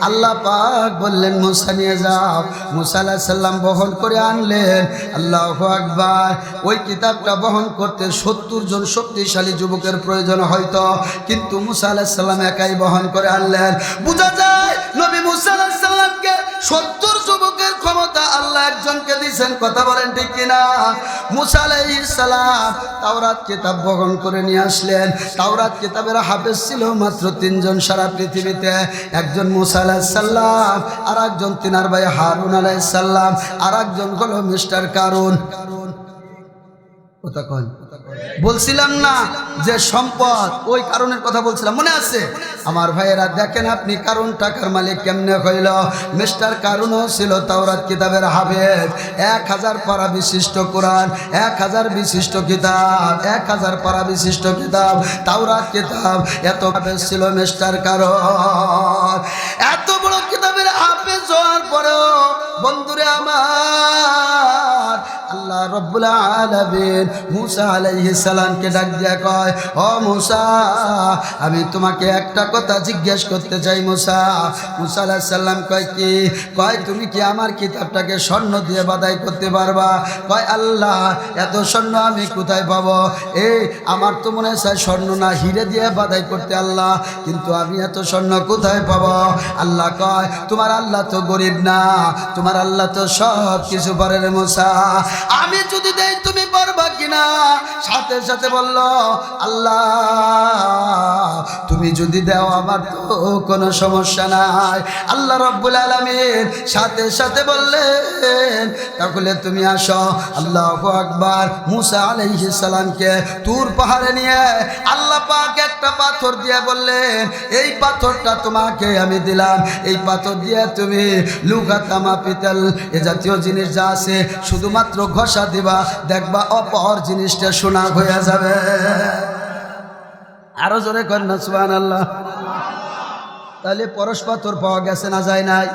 আল্লাহ পাক বললেন, মুসা নিয়ে যাও। মুসা আলাইহিস সালাম বহন করে আনলেন। আল্লাহু আকবার। ওই কিতাবটা বহন করতে 70 জন শক্তিশালী যুবকের প্রয়োজন হয়তো, কিন্তু মুসা আলাইহিস সালাম একাই বহন করে আনলেন। বোঝা যায় নবী মুসা আলাইহিস সালামকে 70 যুবকের ক্ষমতা আল্লাহ একজনকে দিয়েছেন। কথা বলেন ঠিক কিনা? মুসা আলাইহিস সালাম তাওরাত কিতাব বহন করে নিয়ে আসলেন। তাওরাত কিতাবের হাফেজ ছিল মাত্র 3 জন সারা পৃথিবীতে। একজন মুসা আলাইহিস সালাম, আর একজন তিনার ভাই হারুন আলাইহিস সালাম, আর একজন হলো মিস্টার কারুন। কথা কন, বলছিলাম না যে সম্পদ, ওই কারণের কথা বলছিলাম, মনে আছে? আমার ভাইয়েরা দেখেন আপনি কারণ টাকার মালিক কেমনে হইল। মিস্টার কারুনও ছিল তাওরাত কিতাবের হাফেজ, 1000 পারা বিশিষ্ট কোরআন, 1000 বিশিষ্ট কিতাব, 1000 পারা বিশিষ্ট কিতাব তাওরাত কিতাব, এত হাফেজ ছিল মিস্টার কারণ। এত বড় কিতাবের হাফেজ হওয়ার পরেও বন্ধুরে আমার, আল্লাহ রাব্বুল আলামিন মুসা আলাইহিস সালামকে ডাক দিয়া কয়, ও মুসা, আমি তোমাকে একটা কথা জিজ্ঞেস করতে চাই মুসা। মুসা আলাইহিস সালাম কয় কি? কয় তুমি কি আমার কিতাবটাকে স্বর্ণ দিয়ে বাধাই করতে পারবা? কয় আল্লাহ, এত স্বর্ণ আমি কোথায় পাবো? এই আমার তো মনে হয় স্বর্ণ না হিরে দিয়ে বাধাই করতে আল্লাহ, কিন্তু আমি এত স্বর্ণ কোথায় পাবো? আল্লাহ কয়, তোমার আল্লাহ তো গরিব না, তোমার আল্লাহ তো সব কিছু পারেন মুসা, আমি যদি দেই তুমি পারবা কিনা? সাথে সাথে বলল, আল্লাহ তুমি যদি দাও আমার তো কোনো সমস্যা নাই। আল্লাহ রাব্বুল আলামিন সাথে সাথে বললেন, তাহলে তুমি আসো। আল্লাহু আকবার। মুসা আলাইহিস সালামকে তুর পাহাড়ে নিয়ে আল্লাহ পাক একটা পাথর দিয়ে বললেন, এই পাথরটা তোমাকে আমি দিলাম, এই পাথর দিয়ে তুমি লুগা তামা পিতল এ জাতীয় জিনিস যা আছে শুধুমাত্র ঘষা দিবা, দেখবা অপর জিনিসটা সোনা হয়ে যাবে। আরো জোরে কর না সুবহানাল্লাহ। তাহলে পরশ পাথর পাওয়া গেছে না যায় নাই?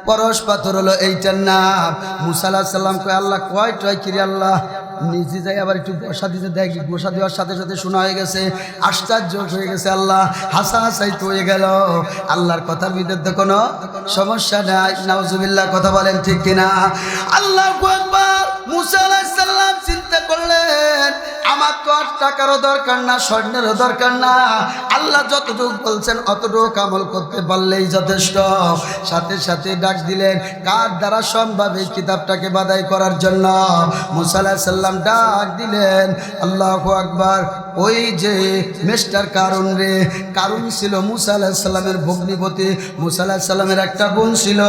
পরশ পাথর হলো এইটার নাম। মুসা আলাইহিস সালাম কয়, আল্লাহ কয় টয় কিরে আল্লাহ, নিজে যাই আবার একটু গোসা দিতে দেখ, গোসা দেওয়ার সাথে সাথে শোনা হয়ে গেছে, আশ্চর্য হয়ে গেছে। আল্লাহ হাসাহাসাই তো হয়ে গেল। আল্লাহর কথার ভিতরে কোনো সমস্যা নাই। নাউজুবিল্লাহ, কথা বলেন ঠিক কিনা? আল্লাহু আকবার। মুসা আলাইহিস সালাম চিন্তা করলেন, আমার তো আর টাকারও দরকার না, স্বর্ণেরও দরকার না, আল্লাহ যতটুকু বলছেন অতটুকু আমল করতে পারলেই যথেষ্ট। সাথে সাথে ডাক দিলেন, কার দ্বারা সম্ভব এই কিতাবটাকে বাদাই করার জন্য? মুসা আলাইহিস সালাম ডাক দিলেন, আল্লাহু আকবার। ওই যে মিস্টার কারুন রে, কারুন ছিল মুসা আলাইহিস সালামের ভগ্নিপতি। মুসা আলাইহিস সালামের একটা বোন ছিল,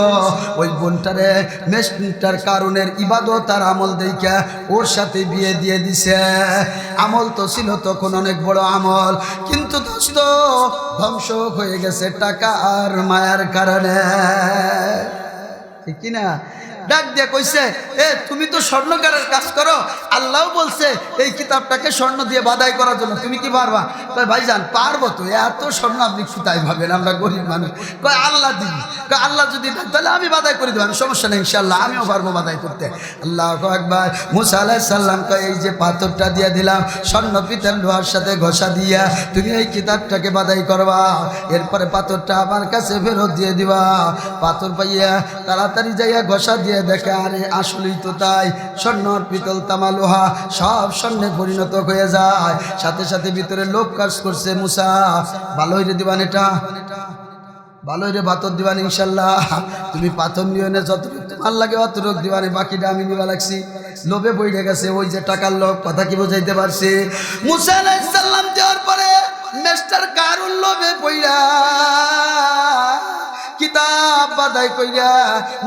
ওই বোনটারে মিস্টার কারুনের ইবাদত আর আমল দেখা ওর সাথে বিয়ে দিয়ে দিছে। আমল তো ছিল তখন অনেক বড় আমল, কিন্তু দোস্ত ধ্বংস হয়ে গেছে টাকা আর মায়ার কারণে, ঠিক কিনা? ডাক দিয়ে কইছে, এ তুমি তো স্বর্ণকারের কাজ করো, আল্লাহ বলছে এই কিতাবটাকে স্বর্ণ দিয়ে বাদাই করার জন্য, তুমি কি পারবা? কয় ভাইজান পারবো তো, এত স্বর্ণ আপনি কোথায় ভাবেন, আমরা গরিব মানুষ। কয় আল্লাহ দিবি, কয় আল্লাহ যদি দেন তাহলে আমি বাদাই করে দেবো, সমস্যা নেই ইনশাল্লাহ, আমিও পারবো বাদাই করতে। আল্লাহু আকবার। মুসা আলাইহিস সালাম কয়, এই যে পাথরটা দিয়ে দিলাম স্বর্ণ পিতল লোহার সাথে ঘষা দিয়া, তুমি এই কিতাবটাকে বাদাই করবা, এরপরে পাথরটা আমার কাছে ফেরত দিয়ে দিবা। পাথর পাইয়া তাড়াতাড়ি যাইয়া ঘষা দিয়ে দেখে, আরে আসলেই তো তাই, স্বর্ণ পিতল তামা লোহা সব স্বর্ণে পরিণত হয়ে যায়। সাথে সাথে ভিতরে লোক কাজ করছে, মুসা ভালোই রে দিবান, এটা ভালোই রে পাথর দিবান ইনশাল্লাহ, তুমি পাথর নিও না, যতটুকু তোমার লাগে অতটুকু দিবানি, বাকিটা আমি নিবা লাগছি। লোভে বইরে গেছে, ওই যে টাকার লোভ, কথা কি বোঝাইতে পারছি? মুসা আলাইহিস সালাম দেওয়ার পরে মিস্টার কারুন লোভে পইরা কিতাব বাদাই কইরা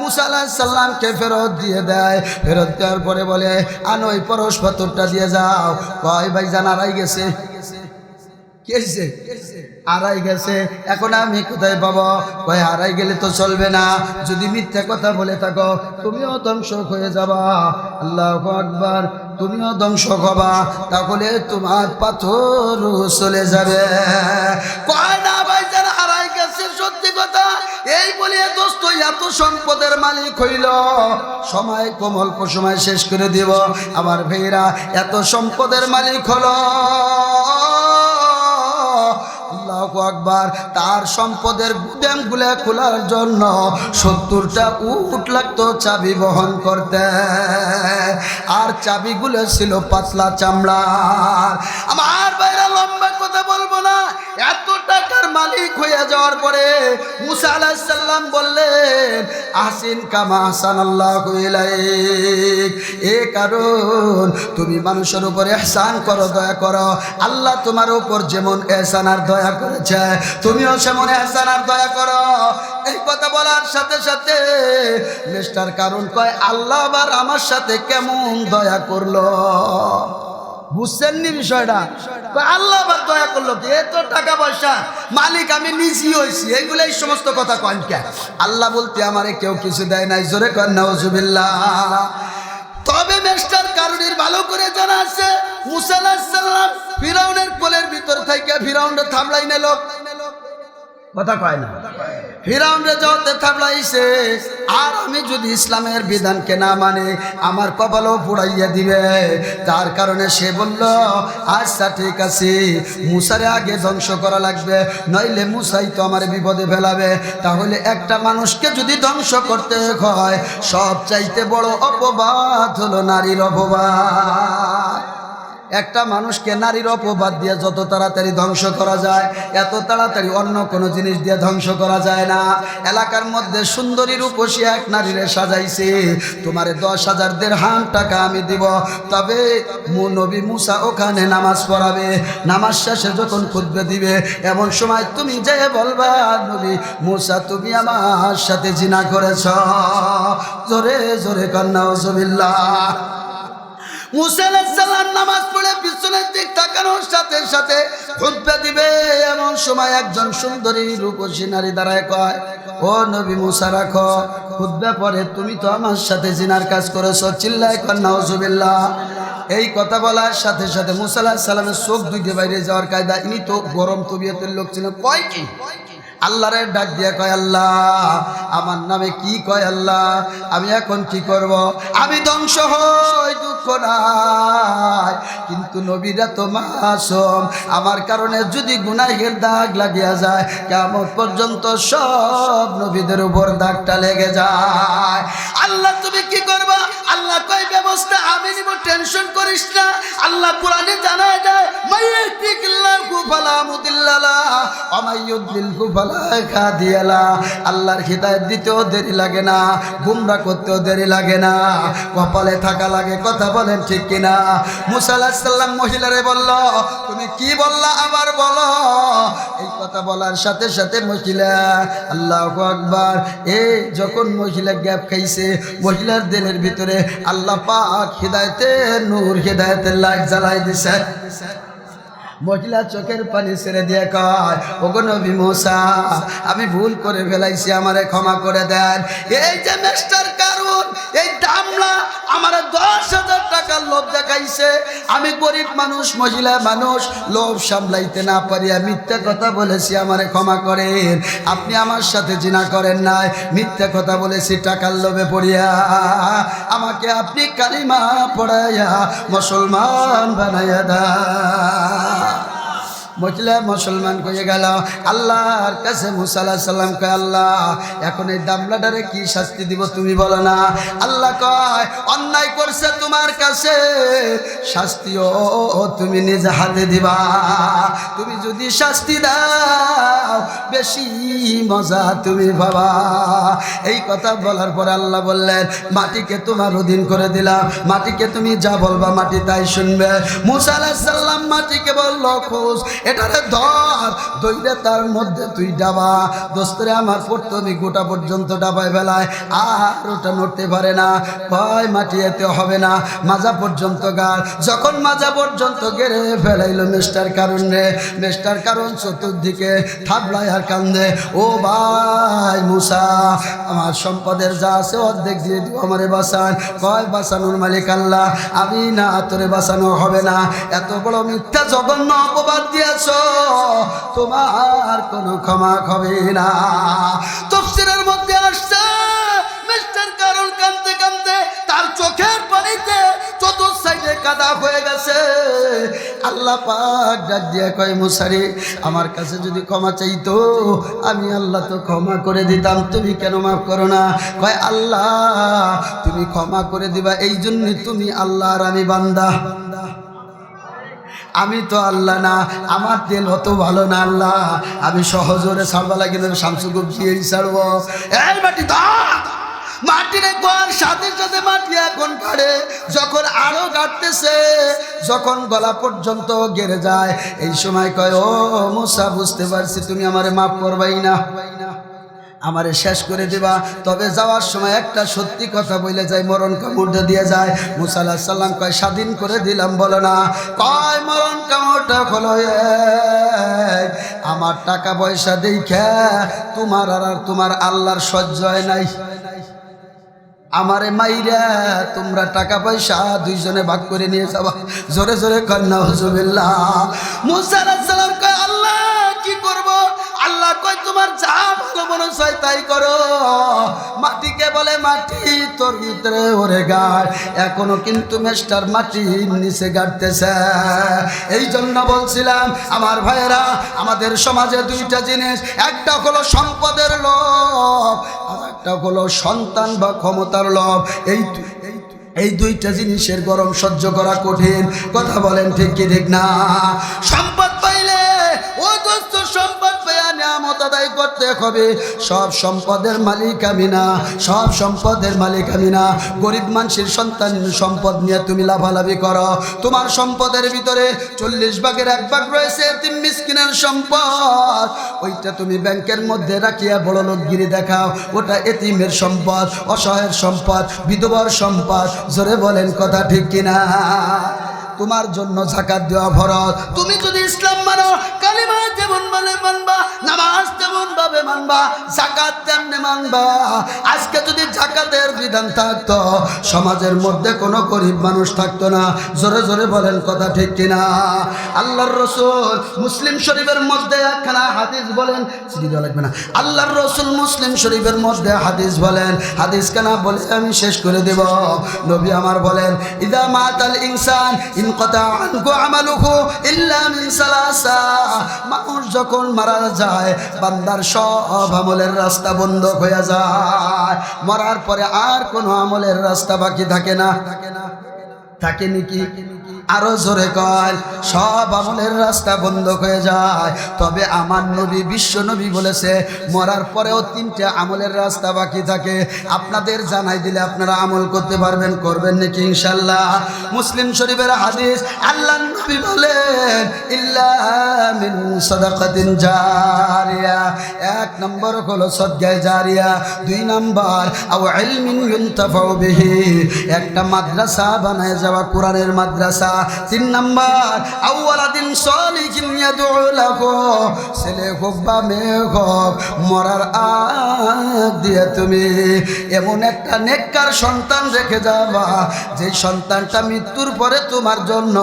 মুসা আলাইহিস সালামকে ফেরত দিয়ে দেয়। ফেরত দেওয়ার পরে বলে, আনো ওই পরশ পাথরটা দিয়ে যাও। কয় ভাইজান আড়াই গেছে। কি হয়েছে? আড়াই গেছে, এখন আমি কোথায় পাবো? কয় আড়াই গেলে তো চলবে না, যদি মিথ্যা কথা বলে থাকো তুমিও ধ্বংস হয়ে যাবা। আল্লাহু আকবার। তুমিও ধ্বংস হবা, তাহলে তোমার পাথর চলে যাবে। কয় না ভাইজান আড়াই গেছে, সত্যি কথা। এই বলিয়া দোস্ত এত সম্পদের মালিক হইল, সময় কম, অল্প সময় শেষ করে দিব। আমার ভাইরা এত সম্পদের মালিক হলো, আল্লাহু আকবার। তার সম্পদের গুদাম গুলা খোলার জন্য 70টা উট লাগতো চাবি বহন করতে, আর চাবিগুলো ছিল পাতলা চামড়ার। আমার বাইরে লম্বা কথা বলবো না, এত টাকার মালিক হয়ে যাওয়ার পরে মুসা আলাইহিস সালাম বললেন, আহসিন কামা আহসানাল্লাহু ইলাইক। এ কারণ তুমি মানুষের উপর ইহসান করো, দয়া করো, আল্লাহ তোমার উপর যেমন ইহসান আর দয়া করেছে তুমিও সেমন ইহসান আর দয়া করো। এই কথা বলার সাথে সাথে মিস্টার কারুন কয়, আল্লাহ আবার আমার সাথে কেমন দয়া করলো? বুঝছেন নি বিষয়টা? আল্লাহ আবার দয়া করলো কি এত টাকা পয়সা মালিক আমি নিজেই হইছি, এইগুলো এই সমস্ত কথা কন কে? আল্লাহ বলতে আমারে কেউ কিছু দেয় নাই, জোরে কন নাউজুবিল্লাহ। তবে মেস্টার কারণের ভালো করে জানা আছে মুসা আলাইহিস সালাম ফিরাউনের কোলের ভিতর থেকে ফিরাউনের থামলাই নিল, কথা কয় না? ফিরাউনরে যাওয়াতে থামলাইছে, আর আমি যদি ইসলামের বিধানকে না মানে আমার কপালও পুড়াইয়া দিবে। তার কারণে সে বলল আচ্ছা ঠিক আছে, মুসারে আগে ধ্বংস করা লাগবে, নইলে মুসাই তো আমার বিপদে ফেলাবে। তাহলে একটা মানুষকে যদি ধ্বংস করতে হয়, সব চাইতে বড় অপবাদ হলো নারীর অপবাদ। একটা মানুষকে নারীর অপবাদ দিয়ে যত তাড়াতাড়ি ধ্বংস করা যায়, এত তাড়াতাড়ি অন্য কোনো জিনিস দিয়ে ধ্বংস করা যায় না। এলাকার মধ্যে সুন্দরী রূপসী এক নারীরে সাজাইছে, তোমারে 10,000 দিরহাম টাকা আমি দিব, তবে নবী মুসা ওখানে নামাজ পড়াবে, নামাজ শেষে যখন খুতবা দিবে এমন সময় তুমি যেয়ে বলবা নবী মুসা তুমি আমার সাথে জিনা করেছ। জোরে জোরে কান্না নাউজুবিল্লাহ। মুসা আলাইহিস সালাম নামাজ পড়ে পিছনের দিক তাকানোর সাথে সাথে খুতবা দিবে, এমন সময় একজন সুন্দরী রূপসী নারী দাঁড়ায় কয় ও নবী মুসা রাখো, খুতবা পড়ে তুমি তো আমার সাথে জিনার কাজ করেছো। চিল্লায় কন নাউজুবিল্লাহ। এই কথা বলার সাথে সাথে মুসা আলাইহিস সালামের চোখ দুইটা বাইরে যাওয়ার কায়দা, ইনি তো গরম তবিয়তের লোক ছিলেন। কয় কি? আল্লাহরে ডাক দিয়া কয় আল্লাহ আমার নামে কি কয় আল্লাহ, আমি এখন কি করব? আমি ধ্বংস হই দুঃখ নাই, কিন্তু নবীরা তো মাসুম, আমার কারণে যদি গুনাহের দাগ লাগিয়া যায় কিয়ামত পর্যন্ত সব নবীদের উপর দাগটা লেগে যায়। আল্লাহ তুমি কি করবা? আল্লাহ কয় ব্যবস্থা আমি নিব, টেনশন করিস না। আল্লাহ কোরআনে জানায় দেয় মাইয়াতিকিল্লাহু ফালা মুদিল্লা লাহু ওয়া মাইয়ুদ্লিলহু ফালা হাদিয়া লাহু। আল্লাহর হিদায়াত দিতেও দেরি লাগে না, গুমরাহ করতেও দেরি লাগে না, কপালে থাকা লাগে। কথা বলেন ঠিক কিনা? মুসা আলাইহিস সালাম মহিলারে বলল তুমি কি বললা আবার বলো। এই কথা বলার সাথে সাথে মহিলা আল্লাহু আকবার, এই যখন মহিলা গ্যাপ খাইছে, মহিলার দিলের ভিতরে আল্লাহ পাক হিদায়াতের নূর, হিদায়াতের লাইট জ্বালাই দিছে। মহিলা চোখের পানি ছেড়ে দিয়ে কয় ওগো নবী মুসা আমি ভুল করে ফেলাইছি, আমারে ক্ষমা করে দেন। এই যে মিস্টার কারুন এই দামলা আমারে 10,000 টাকার লোভ দেখাইছে, আমি গরিব মানুষ, মহিলা মানুষ, লোভ সামলাইতে না পারিয়া মিথ্যা কথা বলেছি, আমারে ক্ষমা করেন। আপনি আমার সাথে জিনা করেন নাই, মিথ্যা কথা বলেছি টাকার লোভে পড়িয়া, আমাকে আপনি কালিমা পড়াইয়া মুসলমান বানাইয়া দেন। মহিলা মুসলমান হয়ে গেল। আল্লাহর কাছে মুসা আলাইহিস সালাম কয় আল্লাহ এখন এই দামলাটারে কি শাস্তি দিব তুমি বলো না। আল্লাহ কয় অন্যায় করছে তোমার কাছে, শাস্তিও তুমি নিজ হাতে দিবা। তুমি যদি শাস্তি দাও বেশি মজা তুমি পাবা। এই কথা বলার পর আল্লাহ বললেন মাটিকে তোমার অধীন করে দিলাম, মাটিকে তুমি যা বলবা মাটি তাই শুনবে। মুসা আলাইহিস সালাম মাটিকে বলল খোঁজ এটারে ধর, দইরে তার মধ্যে তুই ডাবা। দোস্তরে আমার প্রথমে গোটা পর্যন্ত ডাবায় বেলায় আর ওটা নড়তে পারে না, ভয় মাটি এতে হবে না, মাজা পর্যন্ত গাল। যখন মাজা পর্যন্ত গেড়ে ফেলাইল মিস্টার কারণ রে, মিস্টার কারণ চতুর্দিকে থাবলায় আর কান্দে ও ভাই মুসা আমার সম্পদের যা আছে অর্ধেক দিয়ে দিও, আমারে বাঁচান। কয় বাঁচানোর মালিক আল্লাহ, আমি না তোরে বাঁচানো হবে না। এত বড় মিথ্যা জঘন্য অপবাদ দিয়েছ, তোমার কোনো ক্ষমা হবে না। তাফসীরের মধ্যে আসছে মিস্টার কারণ কাঁদতে কাঁদতে তার চোখের পানিতে চতুর সাইডে কাদা হয়ে গেছে। আল্লাহ পাক ডাক দিয়ে কয় মুসারে আমার কাছে যদি ক্ষমা চাইতো আমি আল্লাহ তো ক্ষমা করে দিতাম, তুমি কেন মাফ করো না? কয় আল্লাহ তুমি ক্ষমা করে দিবা এই জন্য তুমি আল্লাহ আর আমি বান্দা, আমি তো আল্লাহ না, আমার দিল অত ভালো না আল্লাহ, আমি সহজরে ছাড়বা লাগে না, শামসুকুব দিয়েই ছাড়বো। এই মাটি মাটিরে গোয়ার সাথে সাথে মাটি এখন কাড়ে, যখন আরো কাটতেছে, যখন গলা পর্যন্ত গেড়ে যায়, এই সময় কয় ও মুসা বুঝতে পারছি তুমি আমারে মাফ করবাই না। আমারে শেষ করে দিবা, তবে যাওয়ার সময় একটা সত্যি কথা বলে যায়, মরণ কামড়টা দিয়ে যায়। মুসা আলাইহিস সালাম কয় স্বাধীন করে দিলাম, বলো না, কয় মরণ কামড়টা হলো আমার টাকা পয়সা দেখে তোমার আর তোমার আল্লাহর সহ্য হয় নাই, আমারে মাইরা তোমরা টাকা পয়সা দুইজনে ভাগ করে নিয়ে যাবা। জোরে জোরে কন্যা হুজুবিল্লাহ। মুসা আলাইহিস সালাম কয় আল্লাহ কি করব? আল্লাহ কয় তোমার যা ভালো মনে হয় তাই করো। মাটিকে বলে মাটি তোর ভিতরে ওরে গাড়, এখনো কিন্তু মেস্টার মাটি নিচে গাড়তেছে। এই জন্য বলছিলাম আমার ভাইয়েরা, আমাদের সমাজে দুইটা জিনিস, একটা হলো সম্পদের লোভ, আর একটা হলো সন্তান বা ক্ষমতার লোভ। এই দুইটা জিনিসের গরম সহ্য করা কঠিন। কথা বলেন ঠিক কি ঠিক না? সম্পদ পাইলে ও দোস্ত, সম্পদ পেয়ে নিয়ামত আদায় করতে হবে। সব সম্পদের মালিক আমি না, সব সম্পদের মালিক আমি না। গরিব মানুষের সন্তান সম্পদ নিয়ে তুমি লাভালাভি করো। তোমার সম্পদের ভিতরে 40 ভাগের 1 ভাগ রয়েছে এতিম মিসকিনের সম্পদ, ওইটা তুমি ব্যাংকের মধ্যে রাখিয়া বড় লোকগিরি দেখাও, ওটা এতিমের সম্পদ, অসহায়ের সম্পদ, বিধবার সম্পদ। জোরে বলেন কথা ঠিক কিনা? তোমার জন্য যাকাত দেওয়া ফরজ। তুমি যদি ইসলাম মানো, কালিমা যেমন মানে মানবা, নামাজ তেমন ভাবে মানবা, যাকাত তেমনি মানবা। আজকে যদি যাকাতের বিধান থাকতো, সমাজের মধ্যে কোনো গরিব মানুষ থাকতো না। জোরে জোরে বলেন কথা ঠিক কিনা? আল্লাহর রাসূল মুসলিম শরীফের মধ্যে একখানা হাদিস বলেন, সিরিয়া লাগবে না। আল্লাহর রাসূল মুসলিম শরীফের মধ্যে হাদিস বলেন, হাদিস কেনা বলে আমি শেষ করে দেব। নবী আমার বলেন, ইদা মাতাল ইনসান ইনকাতা আনহু আমালুহু ইল্লা মিন সালাসা। মানুষ যখন মারা যায়, বান্দার সব আমলের রাস্তা বন্ধ হয়ে যায়। মরার পরে আর কোনো আমলের রাস্তা বাকি থাকে না। থাকে নাকি? আরো জোরে কয়, সব আমলের রাস্তা বন্ধ হয়ে যায়। তবে আমার নবী, বিশ্ব নবী বলেছে মরার পরেও 3টে আমলের রাস্তা বাকি থাকে। আপনাদের জানাই দিলে আপনারা আমল করতে পারবেন, করবেন নাকি ইনশাআল্লাহ? মুসলিম শরীফের হাদিস, আল্লাহর নবী বলেন ইল্লা মিন সাদাকাতিন জারিয়া। 1 নম্বর হলো সাদকায়ে জারিয়া, 2 নম্বর আও ইলমিন ইউনতাফাউ বিহি, একটা মাদ্রাসা বানায় যাওয়া, কোরআনের মাদ্রাসা। 3 নম্বর আওয়ালাদিন সালিহিন ইয়াদউ লাহু, ছেলে হোক বা মেয়ে হোক, মরার আগ দিয়ে তুমি এমন একটা নেককার সন্তান রেখে যাবা, যে সন্তানটা মৃত্যুর পরে তোমার জন্য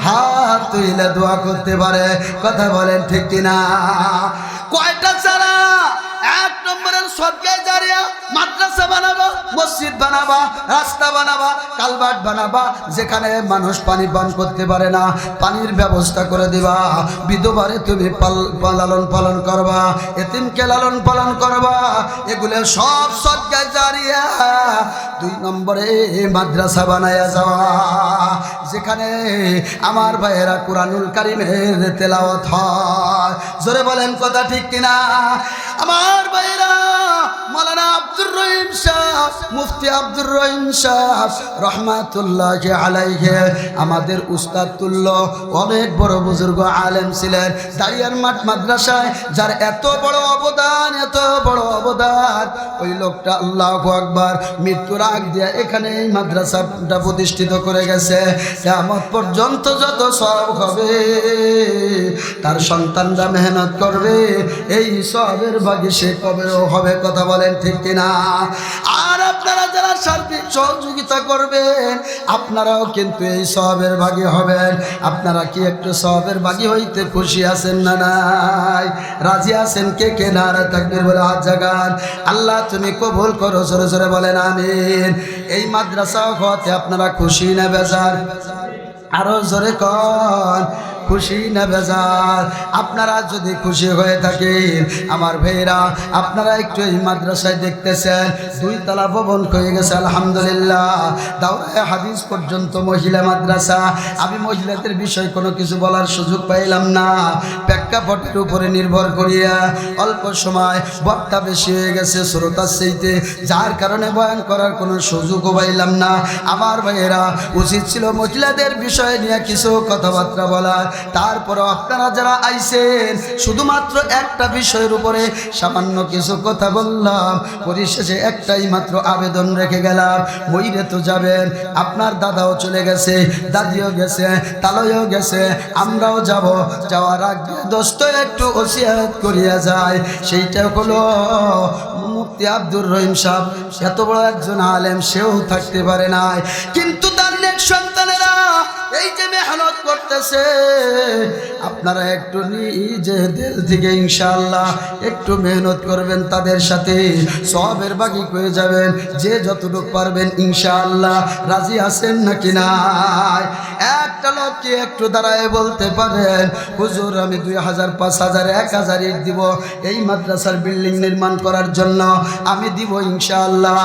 হাত তুলে দোয়া করতে পারে। কথা বলেন ঠিক কিনা? কয়টা ছাড়া? 1 নম্বরের সাদকায়ে জারিয়া, মাদ্রাসা বানাবা, মসজিদ বানাবা, রাস্তা বানাবা, কালভার্ট বানাবা, যেখানে মানুষ পানি পান করতে পারে না, পানির ব্যবস্থা করে দিবা। বিধবারে তুমি লালন পালন করবা, এতিমকে লালন পালন করবা। এগুলো সব সাদকায়ে জারিয়া। 2 নম্বরে মাদ্রাসা বানায়া যাওয়া, যেখানে আমার ভাইয়েরা কোরআনুল কারীমের তেলাওয়াত হয়। জোরে বলেন কথা ঠিক কিনা? আমার ভাইয়েরা, মাওলানা আব্দুর রহিম সাহেব, মুফতি আব্দুর রহিম সাহেব রহমাতুল্লাহি আলাইহি, আমাদের উস্তাদ তুল্য অনেক বড় বুজুর্গ আলেম ছিলেন। দাঁড়িয়ার মাঠ মাদ্রাসায় যার এত বড় অবদান, এত বড় অবদান, ওই লোকটা আল্লাহু আকবার মৃত্যুর আগ দিয়ে এখানে এই মাদ্রাসাটা প্রতিষ্ঠিত করে গেছে। কিয়ামত পর্যন্ত যত সওয়াব হবে, তার সন্তানরা মেহনত করবে, এই সওয়াবের ভাগী সে কবেও হবে। কথা বলেন ঠিক কিনা? আর আপনারা যারা সার্বিক সহযোগিতা করবেন, আপনারাও কিন্তু এই সওয়াবের ভাগী হবেন। আপনারা কি একটু সওয়াবের ভাগী হইতে খুশি আছেন না নাই? রাজি আছেন কে কে? নারে তাকবীর বলে হাত জাগান। আল্লাহ তুমি কবুল করো, জোরে জোরে বলেন আমিন। এই মাদ্রাসা হতে আপনারা খুশি না বেজার? আরো জোরে কন, খুশি না বেজার? আপনারা যদি খুশি হয়ে থাকেন আমার ভাইরা, আপনারা একটু এই মাদ্রাসায় দেখতেছেন 2 তলা ভবন হয়ে গেছে আলহামদুলিল্লাহ। দাওরায়ে হাদিস পর্যন্ত মহিলা মাদ্রাসা। আমি মহিলাদের বিষয় কোনো কিছু বলার সুযোগ পাইলাম না, প্রেক্ষাপটের উপরে নির্ভর করিয়া অল্প সময় বক্তা বেশি হয়ে গেছে শ্রোতার চাইতে, যার কারণে বয়ান করার কোনো সুযোগও পাইলাম না। আমার ভাইয়েরা, উচিত ছিল মহিলাদের বিষয় নিয়ে কিছু কথাবার্তা বলার। তারপরেও আপনারা যারা আইছেন শুধুমাত্র একটা বিষয়ের উপরে সামান্য কিছু কথা বললাম, পরিশেষে একটাই মাত্র আবেদন রেখে গেলাম। মইরে তো যাবেন, আপনার দাদাও চলে গেছে, দাদিও গেছে, তালয়ও গেছে, আমরাও যাব। যাওয়ার আগে দোস্ত একটু ওসিয়াত করিয়া যায়, সেইটা হলো মুফতি আব্দুর রহিম সাহেব এত বড় একজন আলেম, সেও থাকতে পারে নাই, কিন্তু তার নেক সন্তানেরা এই যে মেহনত করতেছে, আপনারা একটু নিজে দিল থেকে ইনশাআল্লাহ একটু মেহনত করবেন, তাদের সাথে সওয়াবের বাকি করে যাবেন। যে যতটুকু পারবেন ইনশাআল্লাহ। রাজি আছেন নাকি নাই? একটা লোক কি একটু দাঁড়ায় বলতে পারেন, হুজুর আমি 2000, 5000, 1000 ইট দিব এই মাদ্রাসার বিল্ডিং নির্মাণ করার জন্য, আমি দিব ইনশাআল্লাহ।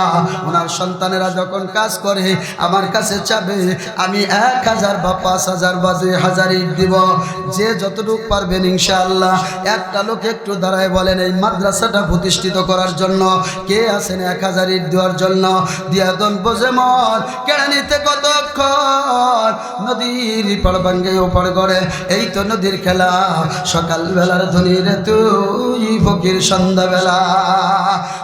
ওনার সন্তানেরা যখন কাজ করে আমার কাছে চাবে, আমি 1000 বা 5000 বা 2000 ইট দিব। যে যতটুকু পারবেন ইনশাআল্লাহ। একটা লোক একটু দাঁড়ায় বলেন, এই মাদ্রাসাটা প্রতিষ্ঠিত করার জন্য কে আছেন 1000 ইট দেওয়ার জন্য? দিয়া দন বোঝে মন কেরানিতে কতক্ষণ নদীর পাড় ভাঙ্গে ওপাড় করে, এই তো নদীর খেলা। সকাল বেলার ধনী রে তুই ফকির সন্ধ্যাবেলা।